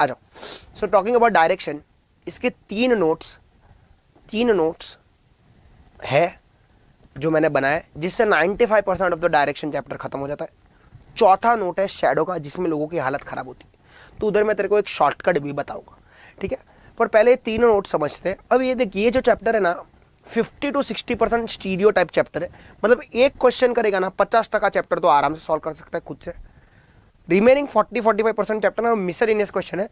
आ जाओ। So talking about direction, इसके तीन नोट्स है जो मैंने बनाए, जिससे 95% ऑफ द डायरेक्शन चैप्टर खत्म हो जाता है। चौथा नोट है शैडो का, जिसमें लोगों की हालत खराब होती है, तो उधर मैं तेरे को एक शॉर्टकट भी बताऊंगा, ठीक है। पर पहले तीनों नोट समझते हैं। अब ये देख, ये जो चैप्टर है ना 50 to 60% स्टीरियो टाइप चैप्टर है। मतलब एक क्वेश्चन करेगा ना 50% चैप्टर तो आराम से सॉल्व कर सकता है खुद से। रिमेनिंग 40-45% चैप्टर ना मिसलेनियस क्वेश्चन है,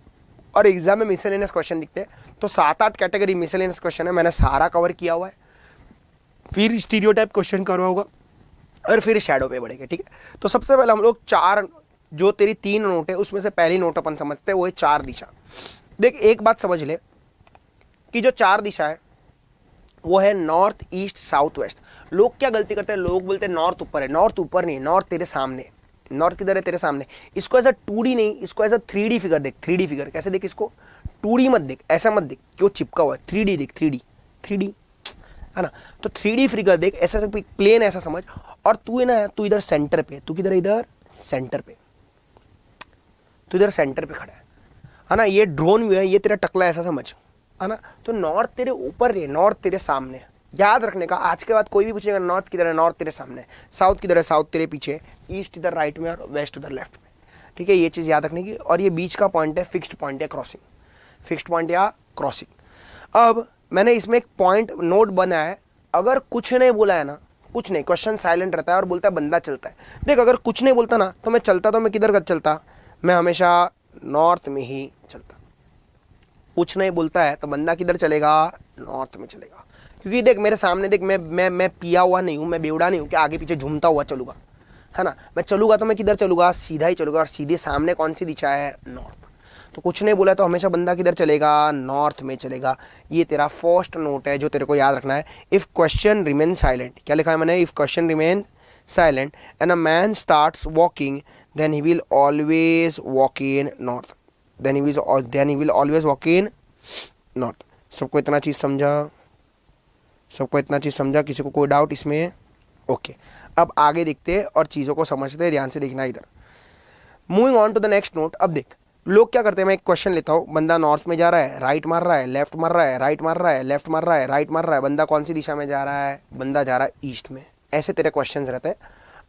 और एग्जाम में मिसलेनियस क्वेश्चन दिखते हैं। तो 7-8 कैटेगरी मिसलेनियस क्वेश्चन है, मैंने सारा कवर किया हुआ है। फिर स्टीरियो टाइप क्वेश्चन करवा होगा, और फिर शैडो पे बढ़ेंगे, ठीक है। तो सबसे पहले हम लोग चार, जो तेरी तीन नोट है उसमें से पहली नोट अपन समझते हैं, वो है चार दिशा। देख एक बात समझ ले कि जो चार दिशा है वो है नॉर्थ, ईस्ट, साउथ, वेस्ट। लोग क्या गलती करते हैं, लोग बोलते हैं नॉर्थ ऊपर है। नॉर्थ ऊपर नहीं, नॉर्थ तेरे सामने। नॉर्थ किधर है, तेरे सामने। इसको ऐसा 2D नहीं, इसको ऐसा 3D फिगर देख। 3D फिगर कैसे देख, इसको 2D मत देख, ऐसा मत देख कि वो चिपका हुआ है। 3D देख, 3D है ना। तो 3D फिगर देख, ऐसा प्लेन ऐसा समझ। और तू है ना, तू इधर सेंटर पे, तू किधर, इधर सेंटर पे, तू इधर सेंटर पे खड़ा है ना। ये ड्रोन व्यू है, ये तेरा टकला ऐसा समझ, है ना। तो नॉर्थ तेरे ऊपर है, नॉर्थ तेरे सामने। याद रखने का, आज के बाद कोई भी पूछेगा नॉर्थ किधर है, नॉर्थ तेरे सामने। साउथ किधर है, साउथ तेरे पीछे। ईस्ट इधर राइट में, और वेस्ट उधर लेफ्ट में, ठीक है। ये चीज़ याद रखने की। और ये बीच का पॉइंट है फिक्स्ड पॉइंट या क्रॉसिंग, फिक्स्ड पॉइंट या क्रॉसिंग। अब मैंने इसमें एक पॉइंट नोट बनाया है। अगर कुछ नहीं बोला है ना, कुछ नहीं, क्वेश्चन साइलेंट रहता है और बोलता है बंदा चलता है। देख अगर कुछ नहीं बोलता ना तो मैं चलता, तो मैं किधर का चलता, मैं हमेशा नॉर्थ में ही चलता। कुछ नहीं बोलता है तो बंदा किधर चलेगा, नॉर्थ में चलेगा। क्योंकि देख मेरे सामने देख, मैं पिया हुआ नहीं हूँ, मैं बेवड़ा नहीं हूँ कि आगे पीछे झूमता हुआ चलूँगा, है ना। मैं चलूँगा तो मैं किधर चलूँगा, सीधा ही चलूँगा। और सीधे सामने कौन सी दिशा है, नॉर्थ। तो कुछ नहीं बोला तो हमेशा बंदा किधर चलेगा, नॉर्थ में चलेगा। ये तेरा फर्स्ट नोट है जो तेरे को याद रखना है। इफ़ क्वेश्चन रिमेन साइलेंट, क्या लिखा है मैंने, if question remain silent and a man starts walking then he will always walk in north, then he will always walk in north. सबको इतना चीज़ समझा, सबको इतना चीज़ समझा, किसी को कोई डाउट इसमें, ओके। अब आगे देखते हैं और चीज़ों को समझते हैं, ध्यान से देखना इधर। Moving on to the next note. अब देख लोग क्या करते हैं, मैं एक क्वेश्चन लेता हूँ, बंदा नॉर्थ में जा रहा है, राइट मार रहा है, लेफ्ट मार रहा है, राइट मार रहा है, लेफ्ट मार रहा है, राइट मार रहा है। बंदा कौन सी दिशा में जा रहा है, बंदा जा रहा है ईस्ट में। ऐसे तेरे क्वेश्चन रहते हैं।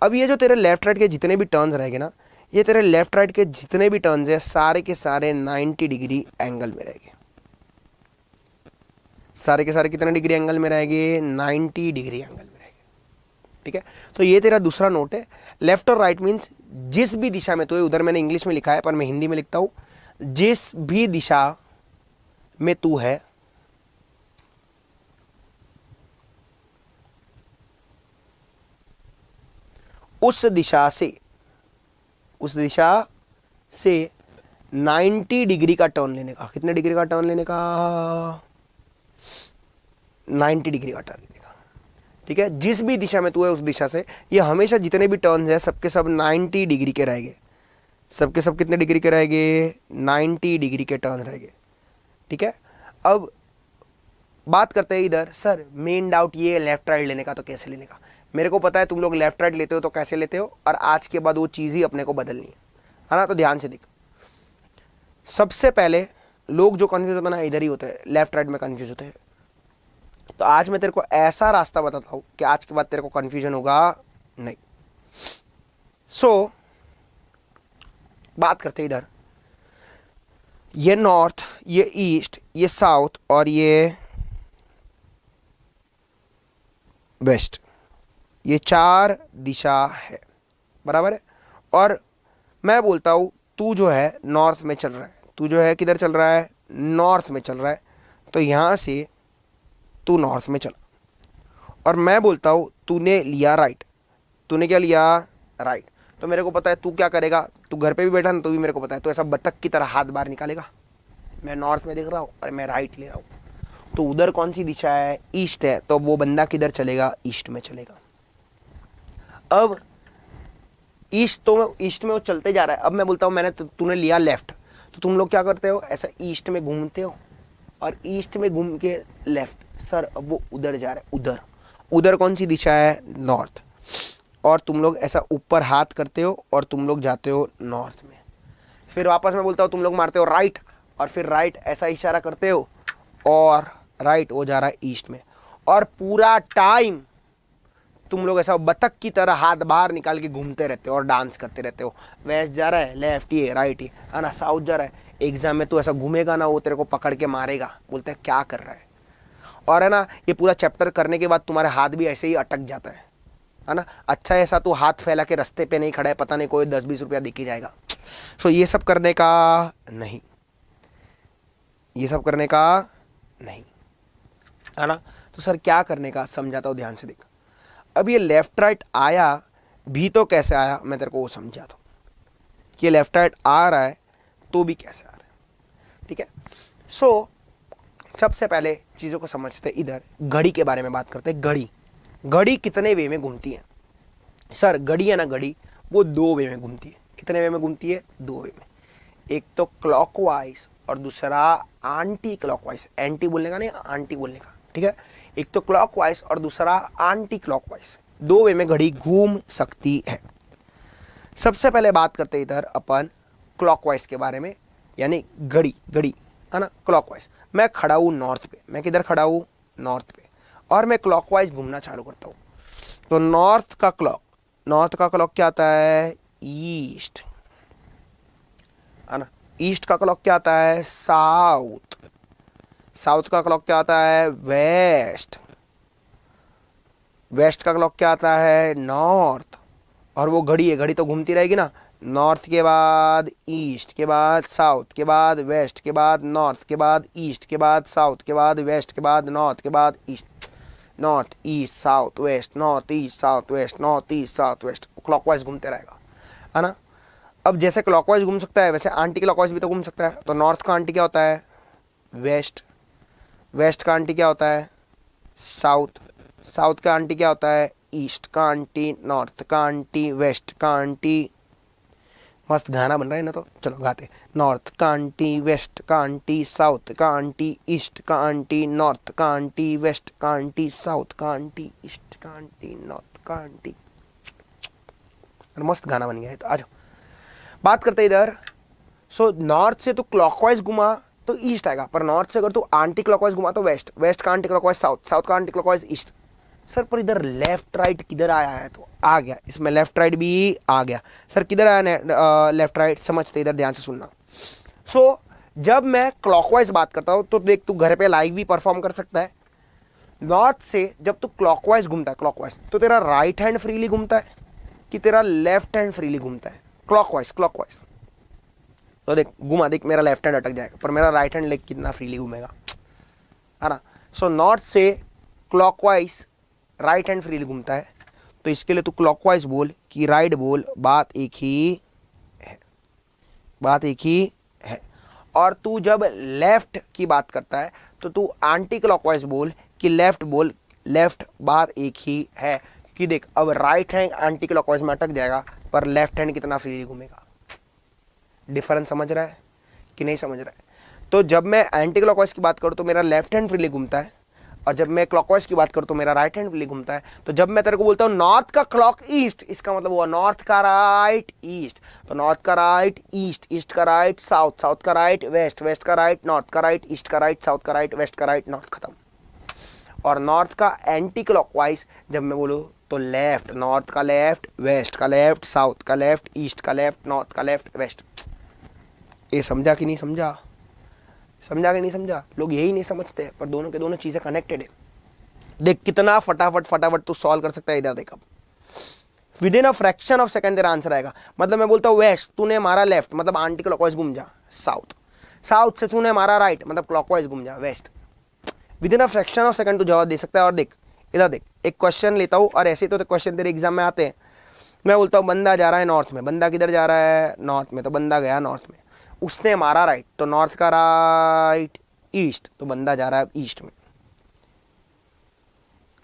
अब ये जो तेरे लेफ्ट राइट के जितने भी टर्न्स रहेंगे ना, ये तेरे लेफ्ट राइट के जितने भी टर्न्स है सारे के सारे 90 डिग्री एंगल में रहेंगे। सारे के सारे कितने डिग्री एंगल में रहेंगे, 90 डिग्री एंगल में रहेंगे, ठीक है। तो ये तेरा दूसरा नोट है। लेफ्ट और राइट मीन्स जिस भी दिशा में तो है, उधर मैंने इंग्लिश में लिखा है पर मैं हिंदी में लिखता हूँ, जिस भी दिशा में तू है उस दिशा से 90 डिग्री का टर्न लेने का। कितने डिग्री का टर्न लेने का, 90 डिग्री का टर्न लेने का, ठीक है। जिस भी दिशा में तू है उस दिशा से, ये हमेशा जितने भी टर्न्स है सबके सब 90 डिग्री के रहेंगे। सबके सब कितने डिग्री के रहेंगे, 90 डिग्री के टर्न रहेंगे, ठीक है। अब बात करते हैं इधर, सर मेन डाउट ये है लेफ्ट राइट लेने का, तो कैसे लेने का। मेरे को पता है तुम लोग लेफ्ट राइट लेते हो तो कैसे लेते हो, और आज के बाद वो चीज़ ही अपने को बदलनी है ना। तो ध्यान से देख, सबसे पहले लोग जो कन्फ्यूज होते हैं ना इधर ही होते हैं, लेफ्ट राइट में कन्फ्यूज होते हैं। तो आज मैं तेरे को ऐसा रास्ता बताता हूँ कि आज के बाद तेरे को कन्फ्यूजन होगा नहीं। सो बात करते हैं इधर, ये नॉर्थ, ये ईस्ट, ये साउथ और ये वेस्ट, ये चार दिशा है, बराबर है। और मैं बोलता हूँ तू जो है नॉर्थ में चल रहा है, तू जो है किधर चल रहा है, नॉर्थ में चल रहा है। तो यहाँ से तू नॉर्थ में चला। और मैं बोलता हूँ तूने लिया राइट, तूने क्या लिया, राइट। तो मेरे को पता है तू क्या करेगा, तू घर पे भी बैठा ना तो भी मेरे को पता है, तो ऐसा बतख की तरह हाथ बाहर निकालेगा, मैं नॉर्थ में देख रहा हूँ और मैं राइट ले रहा हूँ। तो उधर कौन सी दिशा है, ईस्ट है, तो वो बंदा किधर चलेगा, ईस्ट में चलेगा। अब ईस्ट में वो चलते जा रहा है। अब मैं बोलता हूँ मैंने तूने लिया लेफ्ट, तो तुम लोग क्या करते हो, ऐसा ईस्ट में घूमते हो और ईस्ट में घूम के लेफ्ट। सर अब वो उधर जा रहा है, उधर कौन सी दिशा है, नॉर्थ। और तुम लोग ऐसा ऊपर हाथ करते हो और तुम लोग जाते हो नॉर्थ में। फिर वापस मैं बोलता हूँ तुम लोग मारते हो राइट, और फिर राइट ऐसा इशारा करते हो और राइट वो जा रहा है ईस्ट में, और पूरा टाइम तुम लोग ऐसा बतख की तरह हाथ बाहर निकाल के घूमते रहते हो और डांस करते रहते हो। वेस्ट जा रहा है, लेफ्ट ही है, राइट ही है ना, साउथ जा रहा है। एग्जाम में तू ऐसा घूमेगा ना, वो तेरे को पकड़ के मारेगा, बोलते हैं क्या कर रहा है। और है ना, ये पूरा चैप्टर करने के बाद तुम्हारे हाथ भी ऐसे ही अटक जाता है ना। अच्छा ऐसा तू हाथ फैला के रास्ते पे नहीं खड़ा है, पता नहीं कोई 10-20 रुपया दिख ही जाएगा। सो ये सब करने का नहीं, ये सब करने का नहीं, है ना। तो सर क्या करने का, समझाता हूँ ध्यान से देख। अब ये लेफ्ट राइट आया भी तो कैसे आया, मैं तेरे को वो समझाता हूँ कि ये लेफ्ट राइट आ रहा है तो भी कैसे आ रहा है, ठीक है। सो सबसे पहले चीज़ों को समझते, इधर घड़ी के बारे में बात करते हैं। घड़ी, घड़ी कितने वे में घूमती है सर? घड़ी है ना, घड़ी वो 2 वे में घूमती है। कितने वे में घूमती है? 2 वे में। एक तो क्लॉकवाइज और दूसरा एंटी क्लॉकवाइज। एंटी बोलने का नहीं, आंटी बोलने का, ठीक है। एक तो क्लॉकवाइज और दूसरा एंटी क्लॉकवाइज, 2 वे में घड़ी घूम सकती है। सबसे पहले बात करते हैं इधर अपन क्लॉकवाइज के बारे में, यानी घड़ी, घड़ी है ना क्लॉकवाइज। मैं खड़ा हूँ नॉर्थ पे, मैं किधर खड़ा हूँ? नॉर्थ पे, और मैं क्लॉकवाइज घूमना चालू करता हूँ। तो नॉर्थ का क्लॉक क्या आता है? ईस्ट, है ना। ईस्ट का क्लॉक क्या आता है? साउथ। साउथ का क्लॉक क्या आता है? वेस्ट। वेस्ट का क्लॉक क्या आता है? नॉर्थ। और वो घड़ी है, घड़ी तो घूमती रहेगी ना, नॉर्थ के बाद ईस्ट, के बाद साउथ, के बाद वेस्ट, के बाद नॉर्थ, के बाद ईस्ट, के बाद साउथ, के बाद वेस्ट, के बाद नॉर्थ, के बाद east. North east south waste, north east south waste, north east south waste, clockwise घूमते रहेगा, है ना। अब जैसे क्लॉकवाइज घूम सकता है वैसे एंटी क्लॉकवाइज भी तो घूम सकता है। तो नॉर्थ का एंटी क्या होता है? वेस्ट। वेस्ट का एंटी क्या होता है? साउथ। साउथ का एंटी क्या होता है? ईस्ट का एंटी, नॉर्थ का एंटी, वेस्ट का एंटी। मस्त गाना बन रहा है ना, तो चलो गाते। नॉर्थ का एंटी, वेस्ट का एंटी, साउथ का एंटी, ईस्ट का एंटी, नॉर्थ का एंटी, वेस्ट का एंटी, साउथ का एंटी, ईस्ट का एंटी, नॉर्थ का एंटी। मस्त गाना बन गया है। तो आ जाओ बात करते इधर। सो नॉर्थ से तो क्लॉकवाइज घुमा तो ईस्ट आएगा, पर नॉर्थ से अगर तू एंटी क्लॉकवाइज घुमा तो वेस्ट। वेस्ट का एंटी क्लॉकवाइज साउथ, साउथ का एंटी क्लॉकवाइज ईस्ट। सर पर इधर लेफ्ट राइट किधर आया है? तो आ गया, इसमें लेफ्ट राइट भी आ गया। सर किधर आया लेफ्ट राइट? समझते इधर ध्यान से सुनना। सो जब मैं क्लॉकवाइज बात करता हूँ तो देख, तू घर पे लाइव भी परफॉर्म कर सकता है। नॉर्थ से जब तू क्लॉकवाइज घूमता है, क्लॉकवाइज, तो तेरा राइट हैंड फ्रीली घूमता है कि तेरा लेफ्ट हैंड फ्रीली घूमता है? Clockwise, clockwise. तो देख घुमा, देख मेरा लेफ्ट हैंड अटक जाएगा, पर मेरा राइट हैंड लेग कितना फ्रीली घूमेगा, है ना। सो नॉर्थ से क्लॉकवाइज राइट हैंड फ्रीली घूमता है, तो इसके लिए तू क्लॉकवाइज बोल कि राइट बोल, बात एक ही है, बात एक ही है। और तू जब लेफ्ट की बात करता है तो तू एंटी क्लॉकवाइज बोल कि लेफ्ट बोल, लेफ्ट, बात एक ही है। कि देख अब राइट हैंड एंटी क्लॉकवाइज में अटक जाएगा, पर लेफ्ट हैंड कितना फ्रीली घूमेगा। डिफरेंस समझ रहा है कि नहीं समझ रहा है? तो जब मैं एंटी क्लॉकवाइज की बात करूँ तो मेरा लेफ्ट हैंड फ्रीली घूमता है, और जब मैं क्लॉकवाइज की बात करूँ तो मेरा राइट हैंड फ्रीली घूमता है। तो जब मैं तेरे को बोलता हूँ नॉर्थ का क्लॉक ईस्ट, इसका मतलब हुआ नॉर्थ का राइट ईस्ट। तो नॉर्थ का राइट ईस्ट, ईस्ट का राइट साउथ, साउथ का राइट वेस्ट, वेस्ट का राइट नॉर्थ का राइट, ईस्ट का राइट साउथ का राइट, वेस्ट का राइट नॉर्थ, खत्म। और नॉर्थ का एंटी क्लॉकवाइज जब मैं बोलूँ तो लेफ्ट, नॉर्थ का लेफ्ट, वेस्ट का लेफ्ट, साउथ का लेफ्ट, ईस्ट का लेफ्ट, नॉर्थ का लेफ्ट, वेस्ट। ये समझा कि नहीं समझा? समझा कि नहीं समझा? लोग यही नहीं समझते, पर दोनों के दोनों चीजें कनेक्टेड है। देख कितना फटाफट फटाफट तू सॉल्व कर सकता है। इधर देख, अब with in a fraction of second तेरा आंसर आएगा। मतलब मैं बोलता हूँ वेस्ट, तूने मारा लेफ्ट, मतलब एंटी क्लॉकवाइज घूम जा साउथ। साउथ से तूने मारा राइट, मतलब क्लॉकवाइज घूम जा west. Within a fraction of second तू जवाब दे सकता है। और देख इधर देख, एक क्वेश्चन लेता हूँ, और ऐसे तो क्वेश्चन तेरे एग्जाम में आते हैं। मैं बोलता हूँ बंदा जा रहा है नॉर्थ में, बंदा किधर जा रहा है? नॉर्थ में। तो बंदा गया नॉर्थ में, उसने मारा राइट, तो नॉर्थ का राइट ईस्ट, तो बंदा जा रहा है ईस्ट में।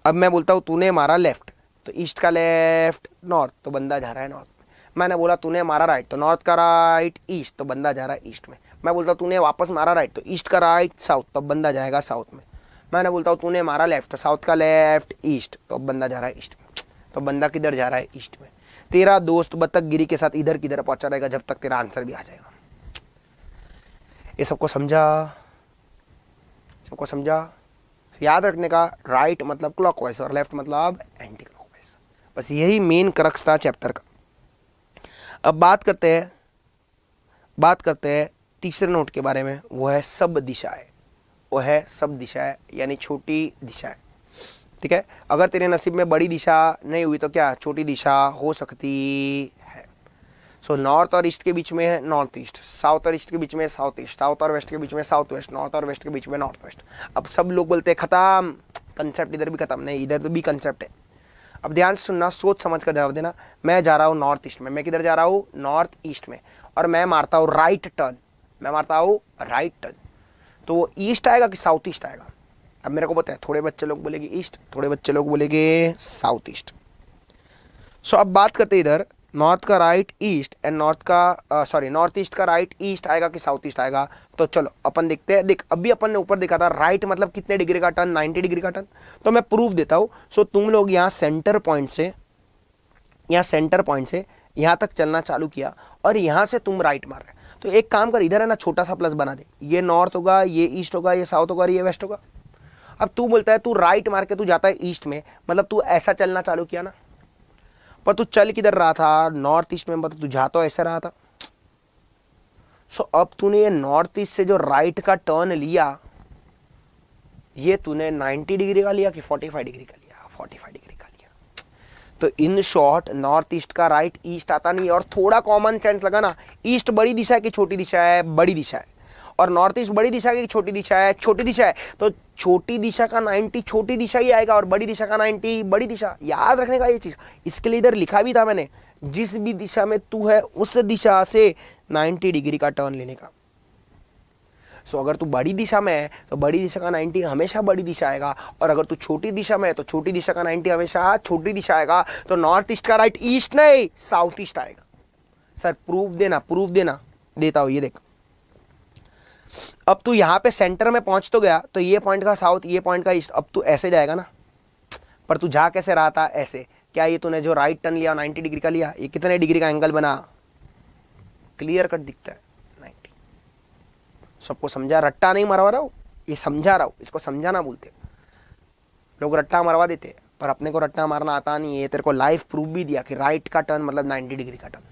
अब मैं बोलता हूँ तूने मारा लेफ्ट, तो ईस्ट का लेफ्ट नॉर्थ, तो बंदा जा रहा है नॉर्थ में। मैंने बोला तूने मारा राइट, तो नॉर्थ का राइट ईस्ट, तो बंदा जा रहा है ईस्ट में। मैं बोलता हूँ तूने वापस मारा राइट, तो ईस्ट का राइट साउथ, तो बंदा जाएगा साउथ में। मैंने बोलता हूँ तूने मारा लेफ्ट, तो साउथ का लेफ्ट ईस्ट, तो बंदा जा रहा है ईस्ट में। तो बंदा किधर जा रहा है? ईस्ट में। तेरा दोस्त बतख गिरी के साथ इधर किधर पहुंचा रहेगा जब तक तेरा आंसर भी आ जाएगा। ये सबको समझा? सबको समझा? याद रखने का, राइट मतलब क्लॉकवाइज और लेफ्ट मतलब एंटी क्लॉकवाइज। बस यही मेन क्रक्स था चैप्टर का। अब बात करते हैं तीसरे नोट के बारे में, वो है सब दिशाएं। वो है सब दिशाएं यानी छोटी दिशाएं। ठीक है, अगर तेरे नसीब में बड़ी दिशा नहीं हुई तो क्या छोटी दिशा हो सकती है। सो नॉर्थ और ईस्ट के बीच में है नॉर्थ ईस्ट, साउथ और ईस्ट के बीच में साउथ ईस्ट, साउथ और वेस्ट के बीच में साउथ वेस्ट, नॉर्थ और वेस्ट के बीच में नॉर्थ वेस्ट। अब सब लोग बोलते हैं खत्म, कंसेप्ट इधर भी खत्म, नहीं इधर तो भी कंसेप्ट है। अब ध्यान से सुनना, सोच समझ कर जवाब देना। मैं जा रहा हूँ नॉर्थ ईस्ट में, मैं किधर जा रहा हूँ? नॉर्थ ईस्ट में, और मैं मारता हूँ राइट टर्न, मैं मारता हूँ राइट टर्न, तो वो ईस्ट आएगा कि साउथ ईस्ट आएगा? अब मेरे को पता है, थोड़े बच्चे लोग बोलेंगे ईस्ट, थोड़े बच्चे लोग बोलेंगे साउथ ईस्ट। सो अब बात करते हैं इधर नॉर्थ का right east and north east का राइट ईस्ट आएगा कि साउथ ईस्ट आएगा? तो चलो अपन देखते हैं। देख, अभी अपन ने ऊपर देखा था राइट मतलब कितने डिग्री का टर्न, 90 डिग्री का टर्न। तो मैं प्रूफ देता हूँ। सो तुम लोग यहाँ सेंटर पॉइंट से यहाँ तक चलना चालू किया और यहाँ से तुम राइट मार रहे, तो एक काम कर, इधर है ना छोटा सा प्लस बना दे, ये नॉर्थ होगा, ये ईस्ट होगा, ये साउथ होगा और ये वेस्ट होगा। अब तू बोलता है तू राइट मार के तू जाता है ईस्ट में, मतलब तू ऐसा चलना चालू किया ना, पर तू चल किधर रहा था? नॉर्थ ईस्ट में, मतलब तू जा तो ऐसे रहा था। सो अब तूने ये नॉर्थ ईस्ट से जो राइट का टर्न लिया, ये तूने 90 डिग्री का लिया कि 45 डिग्री का लिया? 45 डिग्री का लिया। तो इन शॉर्ट नॉर्थ ईस्ट का राइट ईस्ट आता नहीं। और थोड़ा कॉमन सेंस लगा ना, ईस्ट बड़ी दिशा है कि छोटी दिशा है? बड़ी दिशा है। और नॉर्थ ईस्ट बड़ी दिशा की छोटी दिशा है? छोटी दिशा है। तो छोटी दिशा का 90 छोटी दिशा ही आएगा और बड़ी दिशा का 90 बड़ी दिशा। याद रखने का ये चीज, इसके लिए इधर लिखा भी था मैंने, जिस भी दिशा में तू है उस दिशा से 90 डिग्री का टर्न लेने का। सो अगर तू बड़ी दिशा में है तो बड़ी दिशा का 90 हमेशा बड़ी दिशा आएगा, और अगर तू छोटी दिशा में है तो छोटी दिशा का 90 हमेशा छोटी दिशा आएगा। तो नॉर्थ ईस्ट का राइट ईस्ट नहीं साउथ ईस्ट आएगा। सर प्रूफ देना, देता हूं। ये देख, अब तू यहाँ पे सेंटर में पहुंच तो गया, तो ये पॉइंट का साउथ, ये पॉइंट का ईस्ट। अब तू ऐसे जाएगा ना, पर तू जा कैसे रहा था? ऐसे। क्या ये तूने जो राइट टर्न लिया 90 डिग्री का लिया, ये कितने डिग्री का एंगल बना? क्लियर कट दिखता है 90। सबको समझा? रट्टा नहीं मरवा रहा हूं, ये समझा रहा हूं। इसको समझाना बोलते, लोग रट्टा मरवा देते, पर अपने को रट्टा मारना आता नहीं है। तेरे को लाइव प्रूफ भी दिया कि राइट का टर्न मतलब 90 डिग्री का टर्न।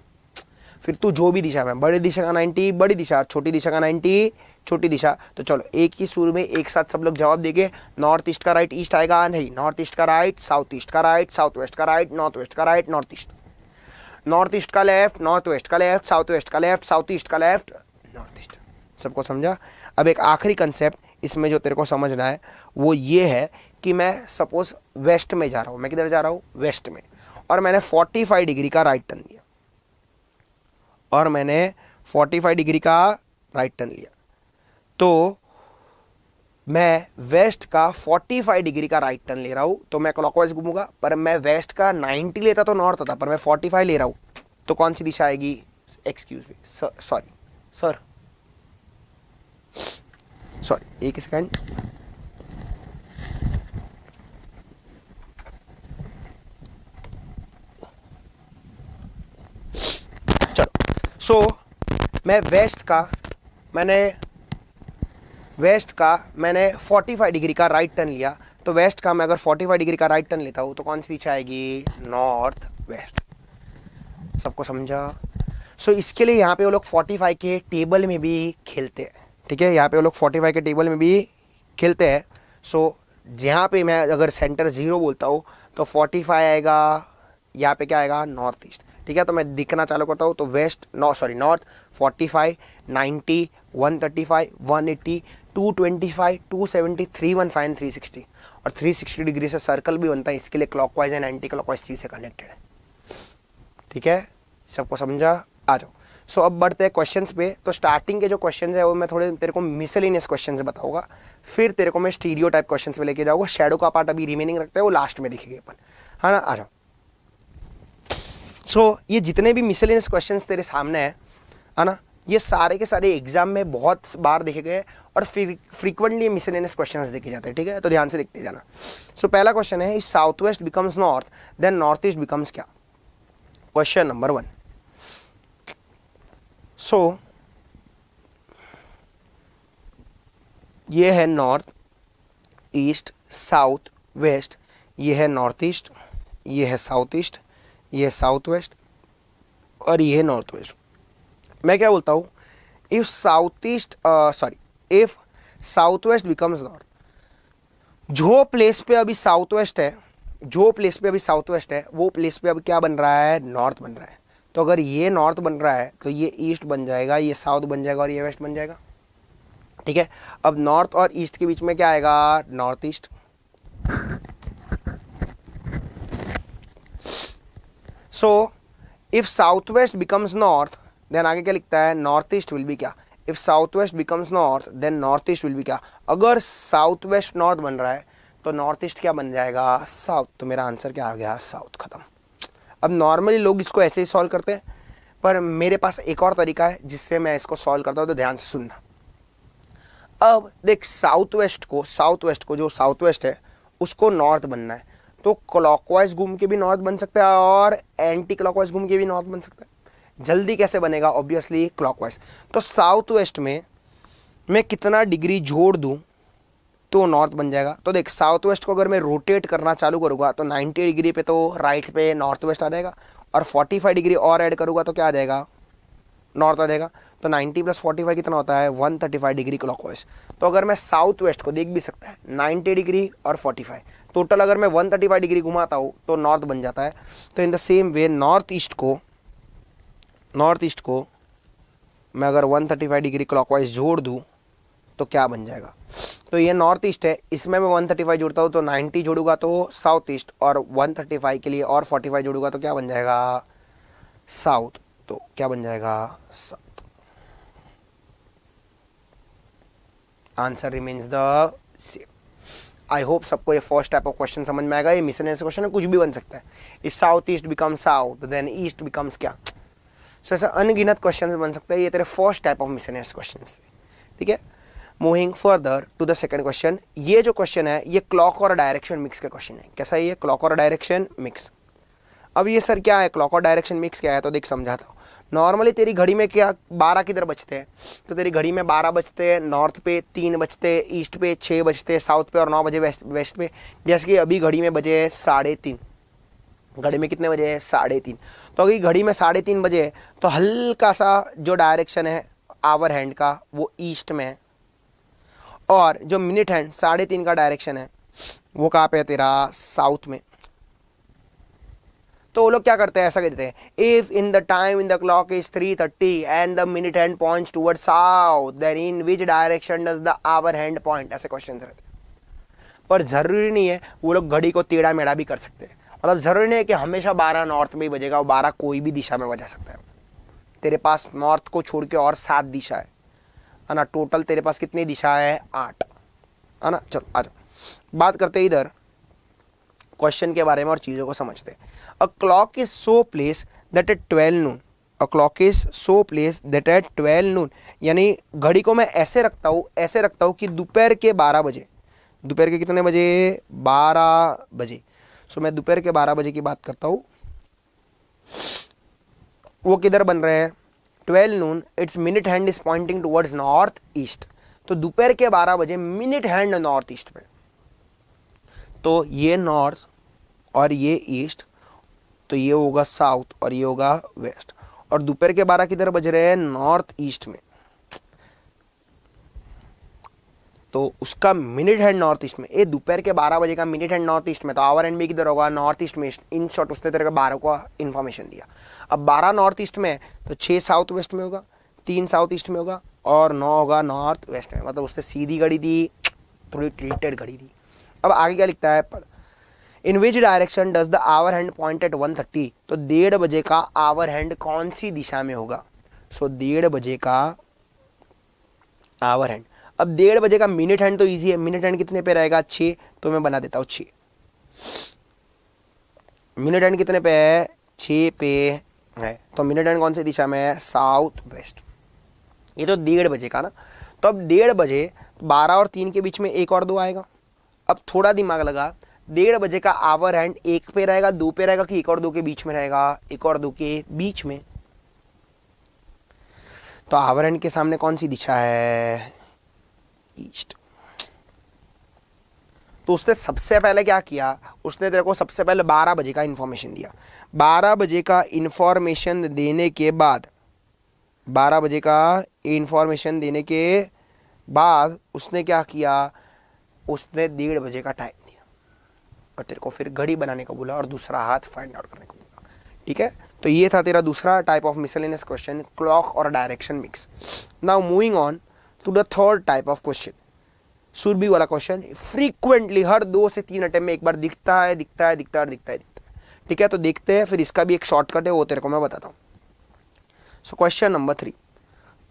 फिर तू जो भी दिशा में, बड़ी दिशा का 90 बड़ी दिशा, छोटी दिशा का 90 छोटी दिशा। तो चलो एक ही सुर में एक साथ सब लोग जवाब देंगे। नॉर्थ ईस्ट का राइट ईस्ट आएगा? नहीं। नॉर्थ ईस्ट का राइट साउथ ईस्ट का राइट, साउथ वेस्ट का राइट, नॉर्थ वेस्ट का right, north east. North east का लेफ्ट, नॉर्थ वेस्ट का लेफ्ट, साउथ वेस्ट का लेफ्ट, साउथ ईस्ट का लेफ्ट, नॉर्थ ईस्ट। सबको समझा? अब एक आखिरी कंसेप्ट इसमें जो तेरे को समझना है वो ये है कि मैं सपोज वेस्ट में जा रहा हूँ। मैं किधर जा रहा हूँ? वेस्ट में। और मैंने 45 डिग्री का राइट टर्न लिया, और मैंने 45 डिग्री का राइट टर्न लिया, तो मैं वेस्ट का 45 डिग्री का राइट टर्न ले रहा हूं। तो मैं क्लॉकवाइज घूमूंगा, पर मैं वेस्ट का 90 लेता तो नॉर्थ होता, पर मैं 45 ले रहा हूं, तो कौन सी दिशा आएगी? एक्सक्यूज मी, सॉरी एक सेकेंड। चलो, सो मैं मैंने 45 डिग्री का राइट टर्न लिया, तो वेस्ट का मैं अगर 45 डिग्री का राइट टर्न लेता हूं तो कौन सी दिशा आएगी? North west. सबको समझा? सो इसके लिए यहाँ पे वो लोग 45 के टेबल में भी खेलते हैं। ठीक है, यहाँ पे वो लोग 45 के टेबल में भी खेलते हैं। सो यहाँ पे मैं अगर सेंटर 0 बोलता हूँ तो 45 आएगा, यहाँ पे क्या आएगा? North east. ठीक है, तो मैं दिखना चालू करता हूँ तो नॉर्थ 45, 90, 135, 180, 225, 270, 315, 360, और 360 डिग्री से सर्कल भी बनता है। इसके लिए क्लॉकवाइज एंड एंटी क्लॉकवाइज चीज से कनेक्टेड है। ठीक है, सबको समझा? आ जाओ। सो अब बढ़ते हैं क्वेश्चंस पे। तो स्टार्टिंग के जो क्वेश्चंस है वो मैं थोड़े तेरे को मिसलेनियस क्वेश्चंस बताऊंगा, फिर तेरे को मैं स्टीरियो टाइप क्वेश्चंस पे लेके जाऊंगा। शैडो का पार्ट अभी रिमेनिंग रखते हैं, वो लास्ट में दिखेगा अपन, है ना? आ जाओ। सो ये जितने भी मिसलेनियस क्वेश्चंस तेरे सामने है ना, ये सारे के सारे एग्जाम में बहुत बार देखे गए और फिर फ्रीक्वेंटली मिसलेनियस क्वेश्चंस देखे जाते हैं। ठीक है, तो ध्यान से देखते जाना। सो पहला क्वेश्चन है, if south west becomes north then north east becomes क्या? Question number 1। सो ये है नॉर्थ ईस्ट साउथ वेस्ट, ये है नॉर्थ ईस्ट, ये है साउथ ईस्ट, ये है साउथ वेस्ट और ये है नॉर्थ वेस्ट। मैं क्या बोलता हूँ, if south east if south west becomes north, जो प्लेस पे अभी साउथ वेस्ट है, जो प्लेस पे अभी साउथ वेस्ट है वो प्लेस पे अभी क्या बन रहा है, नॉर्थ बन रहा है। तो अगर ये नॉर्थ बन रहा है तो ये ईस्ट बन जाएगा, ये साउथ बन जाएगा और ये वेस्ट बन जाएगा। ठीक है, अब नॉर्थ और ईस्ट के बीच में क्या आएगा, north east. So if south west becomes north then आगे क्या लिखता है, नॉर्थ ईस्ट विल बी क्या, if south west becomes north then north east will be क्या। अगर साउथ वेस्ट नॉर्थ बन रहा है तो नॉर्थ ईस्ट क्या बन जाएगा, साउथ। तो मेरा आंसर क्या आ गया, साउथ। खत्म। अब नॉर्मली लोग इसको ऐसे ही सॉल्व करते हैं, पर मेरे पास एक और तरीका है जिससे मैं इसको सॉल्व करता हूँ, तो ध्यान से सुनना। अब देख, साउथ वेस्ट को जो साउथ वेस्ट है उसको नॉर्थ बनना है, तो क्लॉकवाइज घूम के भी नॉर्थ बन सकता है और एंटी क्लॉकवाइज घूम के भी नॉर्थ बन सकता है। जल्दी कैसे बनेगा, ऑब्वियसली क्लॉकवाइज। तो साउथ वेस्ट में मैं कितना डिग्री जोड़ दूं तो नॉर्थ बन जाएगा। तो देख, साउथ वेस्ट को अगर मैं रोटेट करना चालू करूँगा तो 90 डिग्री पे तो राइट पे नॉर्थ वेस्ट आ जाएगा, और 45 डिग्री और ऐड करूँगा तो क्या आ जाएगा, नॉर्थ आ जाएगा। तो 90 + 45 कितना होता है, 135 डिग्री क्लॉकवाइज। तो अगर मैं साउथ वेस्ट को देख भी सकता है 90 डिग्री और 45, टोटल अगर मैं 135 डिग्री घुमाता हूँ तो नॉर्थ बन जाता है। तो in the same way north east को मैं अगर 135 डिग्री क्लॉकवाइज जोड़ दूँ तो क्या बन जाएगा। तो ये नॉर्थ ईस्ट है, इसमें मैं 135 जोड़ता हूँ तो 90 जोड़ूंगा तो साउथ ईस्ट, और 135 के लिए और 45 जोड़ूंगा तो क्या बन जाएगा, साउथ। तो क्या बन जाएगा, south. Answer remains the same. I hope सबको ये फर्स्ट टाइप ऑफ क्वेश्चन समझ में आएगा। ये मिसलेनियस क्वेश्चन है, कुछ भी बन सकता है। If south east become south then east becomes क्या। सो ऐसा अनगिनत क्वेश्चन बन सकता है। ये तेरे first type of miscellaneous question थे। ठीक है, moving further to the second question. ये जो क्वेश्चन है ये क्लॉक और डायरेक्शन मिक्स का क्वेश्चन है। कैसा है ये, क्लॉक और डायरेक्शन मिक्स। अब ये सर क्या है, क्लॉक और डायरेक्शन मिक्स क्या है, तो देख समझाता हूँ। नॉर्मली तेरी घड़ी में क्या 12 किधर बजते हैं, तो तेरी घड़ी में 12 बजते हैं नॉर्थ पे, 3 बजते ईस्ट पे, 6 बजते साउथ पे और 9 बजे वेस्ट पे। जैसे कि अभी घड़ी में बजे 3:30, घड़ी में कितने बजे, 3:30। तो अभी घड़ी में 3:30 बजे तो हल्का सा जो डायरेक्शन है आवर हैंड का वो ईस्ट में है, और जो मिनट हैंड 3:30 का डायरेक्शन है वो कहाँ पे है तेरा, साउथ में। तो वो लोग क्या करते हैं, ऐसा कहते हैं, if in the time in the clock is 3:30 and the minute hand points toward south then in which direction does the hour hand point. ऐसे क्वेश्चन रहते हैं। पर जरूरी नहीं है, वो लोग घड़ी को टेढ़ा मेढ़ा भी कर सकते हैं। मतलब जरूरी नहीं है कि हमेशा 12 नॉर्थ में ही बजेगा, और 12 कोई भी दिशा में बजा सकता है। तेरे पास नॉर्थ को छोड़ के और 7 दिशा है ना, टोटल तेरे पास कितनी दिशा है, 8 है ना। चलो आ जाओ, बात करते हैं इधर क्वेश्चन के बारे में और चीज़ों को समझते हैं। A clock is so place that at 12 Noon, a clock is so place that at 12 नून, यानी घड़ी को मैं ऐसे रखता हूँ कि दोपहर के 12 बजे, दोपहर के कितने बजे, 12 बजे। सो मैं दोपहर के 12 बजे की बात करता हूँ। वो किधर बन रहे हैं, 12 noon, it's minute hand is pointing towards north east. तो दोपहर के 12 बजे मिनट हैंड नॉर्थ ईस्ट पे, तो ये नॉर्थ और ये ईस्ट, तो ये होगा साउथ और ये होगा वेस्ट। और दोपहर के 12 किधर बज रहे हैं, नॉर्थ ईस्ट में, तो उसका मिनट हैंड नॉर्थ ईस्ट में। ये दोपहर के 12 बजे का मिनट हैंड नॉर्थ ईस्ट में, तो आवर हैंड भी किधर होगा, नॉर्थ ईस्ट में। इन शॉर्ट उसने तेरे को 12 को इन्फॉर्मेशन दिया। अब 12 नॉर्थ ईस्ट में तो 6 साउथ वेस्ट में होगा, 3 साउथ ईस्ट में होगा और 9 होगा नॉर्थ वेस्ट में। मतलब उसने सीधी घड़ी दी, थोड़ी टिल्टेड घड़ी दी। अब आगे क्या लिखता है, in which direction does the hour hand point at 1:30। तो 1:30 बजे का आवर हैंड कौन सी दिशा में होगा। सो 1:30 बजे का आवर हैंड। अब 1:30 बजे का मिनट हैंड तो इजी है, मिनट हैंड कितने पे रहेगा, 6। तो मैं बना देता हूँ 6। मिनट हैंड कितने पे है, 6 पे है। तो मिनट हैंड कौन सी दिशा में है, साउथ वेस्ट। ये तो 1:30 बजे का ना। तो अब 1:30 बजे 12 और 3 के बीच में 1 और 2 आएगा। अब थोड़ा दिमाग लगा, 1:30 बजे का आवर हैंड 1 पे रहेगा, 2 पे रहेगा कि 1 और 2 के बीच में रहेगा, 1 और 2 के बीच में। तो आवर हैंड के सामने कौन सी दिशा है, ईस्ट। तो उसने सबसे पहले क्या किया, उसने तेरे को सबसे पहले 12 बजे का इन्फॉर्मेशन दिया। 12 बजे का इन्फॉर्मेशन देने के बाद 12 बजे का इन्फॉर्मेशन देने के बाद उसने क्या किया, उसने 1:30 बजे का टाइम दिया और तेरे को फिर घड़ी बनाने को बोला और दूसरा हाथ फाइंड आउट करने को बोला। ठीक है, तो ये था तेरा दूसरा type of miscellaneous question, clock और direction mix. Now moving on to the third type of question, Surabhi वाला क्वेश्चन। फ्रीक्वेंटली हर 2 से 3 अटेम्प्ट में एक बार दिखता है। ठीक है, तो देखते हैं, फिर इसका भी एक शॉर्टकट है वो तेरे को मैं बताता हूँ। सो क्वेश्चन नंबर 3,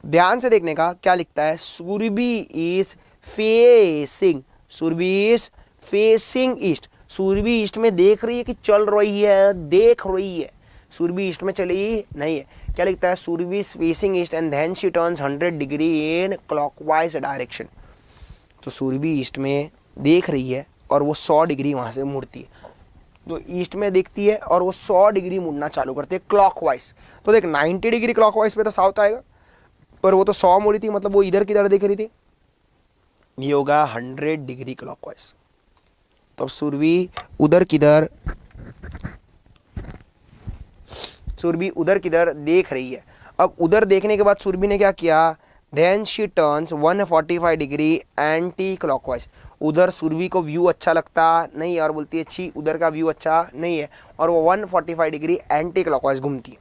ध्यान से देखने का, क्या लिखता है, Surabhi is facing, Surabhi is facing east. Surabhi east में देख रही है कि चल रही है, देख रही है, सुरभि ईस्ट में चली नहीं है। क्या लिखता है, Surabhi is facing east and then she turns 100 degree in clockwise direction. तो सुरभि ईस्ट में देख रही है और वो 100 डिग्री वहां से मुड़ती है। तो ईस्ट में देखती है और वो 100 डिग्री मुड़ना चालू करती है क्लॉकवाइज। तो देख 90 डिग्री क्लॉकवाइज पे तो साउथ आएगा, पर वो तो 100 मुड़ी थी, मतलब वो इधर किधर देख रही थी, ये होगा 100 डिग्री क्लॉकवाइज। तो अब सुरभि उधर किधर देख रही है। अब उधर देखने के बाद सुरभि ने क्या किया, then she turns 145 degree anti clockwise. उधर सुरभि को व्यू अच्छा लगता नहीं है और बोलती है छी उधर का व्यू अच्छा नहीं है, और वो 145 डिग्री एंटी क्लॉकवाइज घूमती है।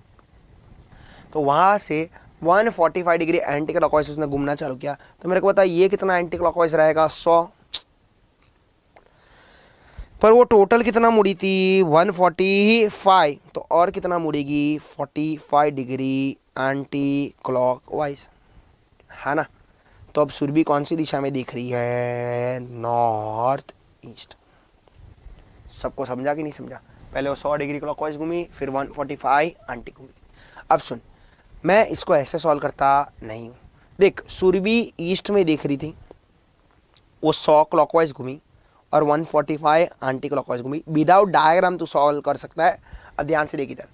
तो वहां से 145 डिग्री एंटी क्लॉकवाइज उसने घूमना चालू किया। तो मेरे को पता ये कितना एंटी क्लॉकवाइज रहेगा, 100, पर वो टोटल कितना मुड़ी थी, 145, तो और कितना मुड़ेगी, 45 डिग्री एंटी क्लॉकवाइज, है ना। तो अब सुरभि कौन सी दिशा में दिख रही है, नॉर्थ ईस्ट। सबको समझा कि नहीं समझा, पहले वो 100 डिग्री क्लॉकवाइज घूमी, फिर 145 एंटी घूमी। अब सुन, मैं इसको ऐसे सॉल्व करता नहीं हूँ। देख सुरभि ईस्ट में देख रही थी, वो 100 क्लॉकवाइज घूमी और 145 एंटी क्लॉकवाइज घूमी। विदाउट डायग्राम तू सॉल्व कर सकता है। अब ध्यान से देख इधर।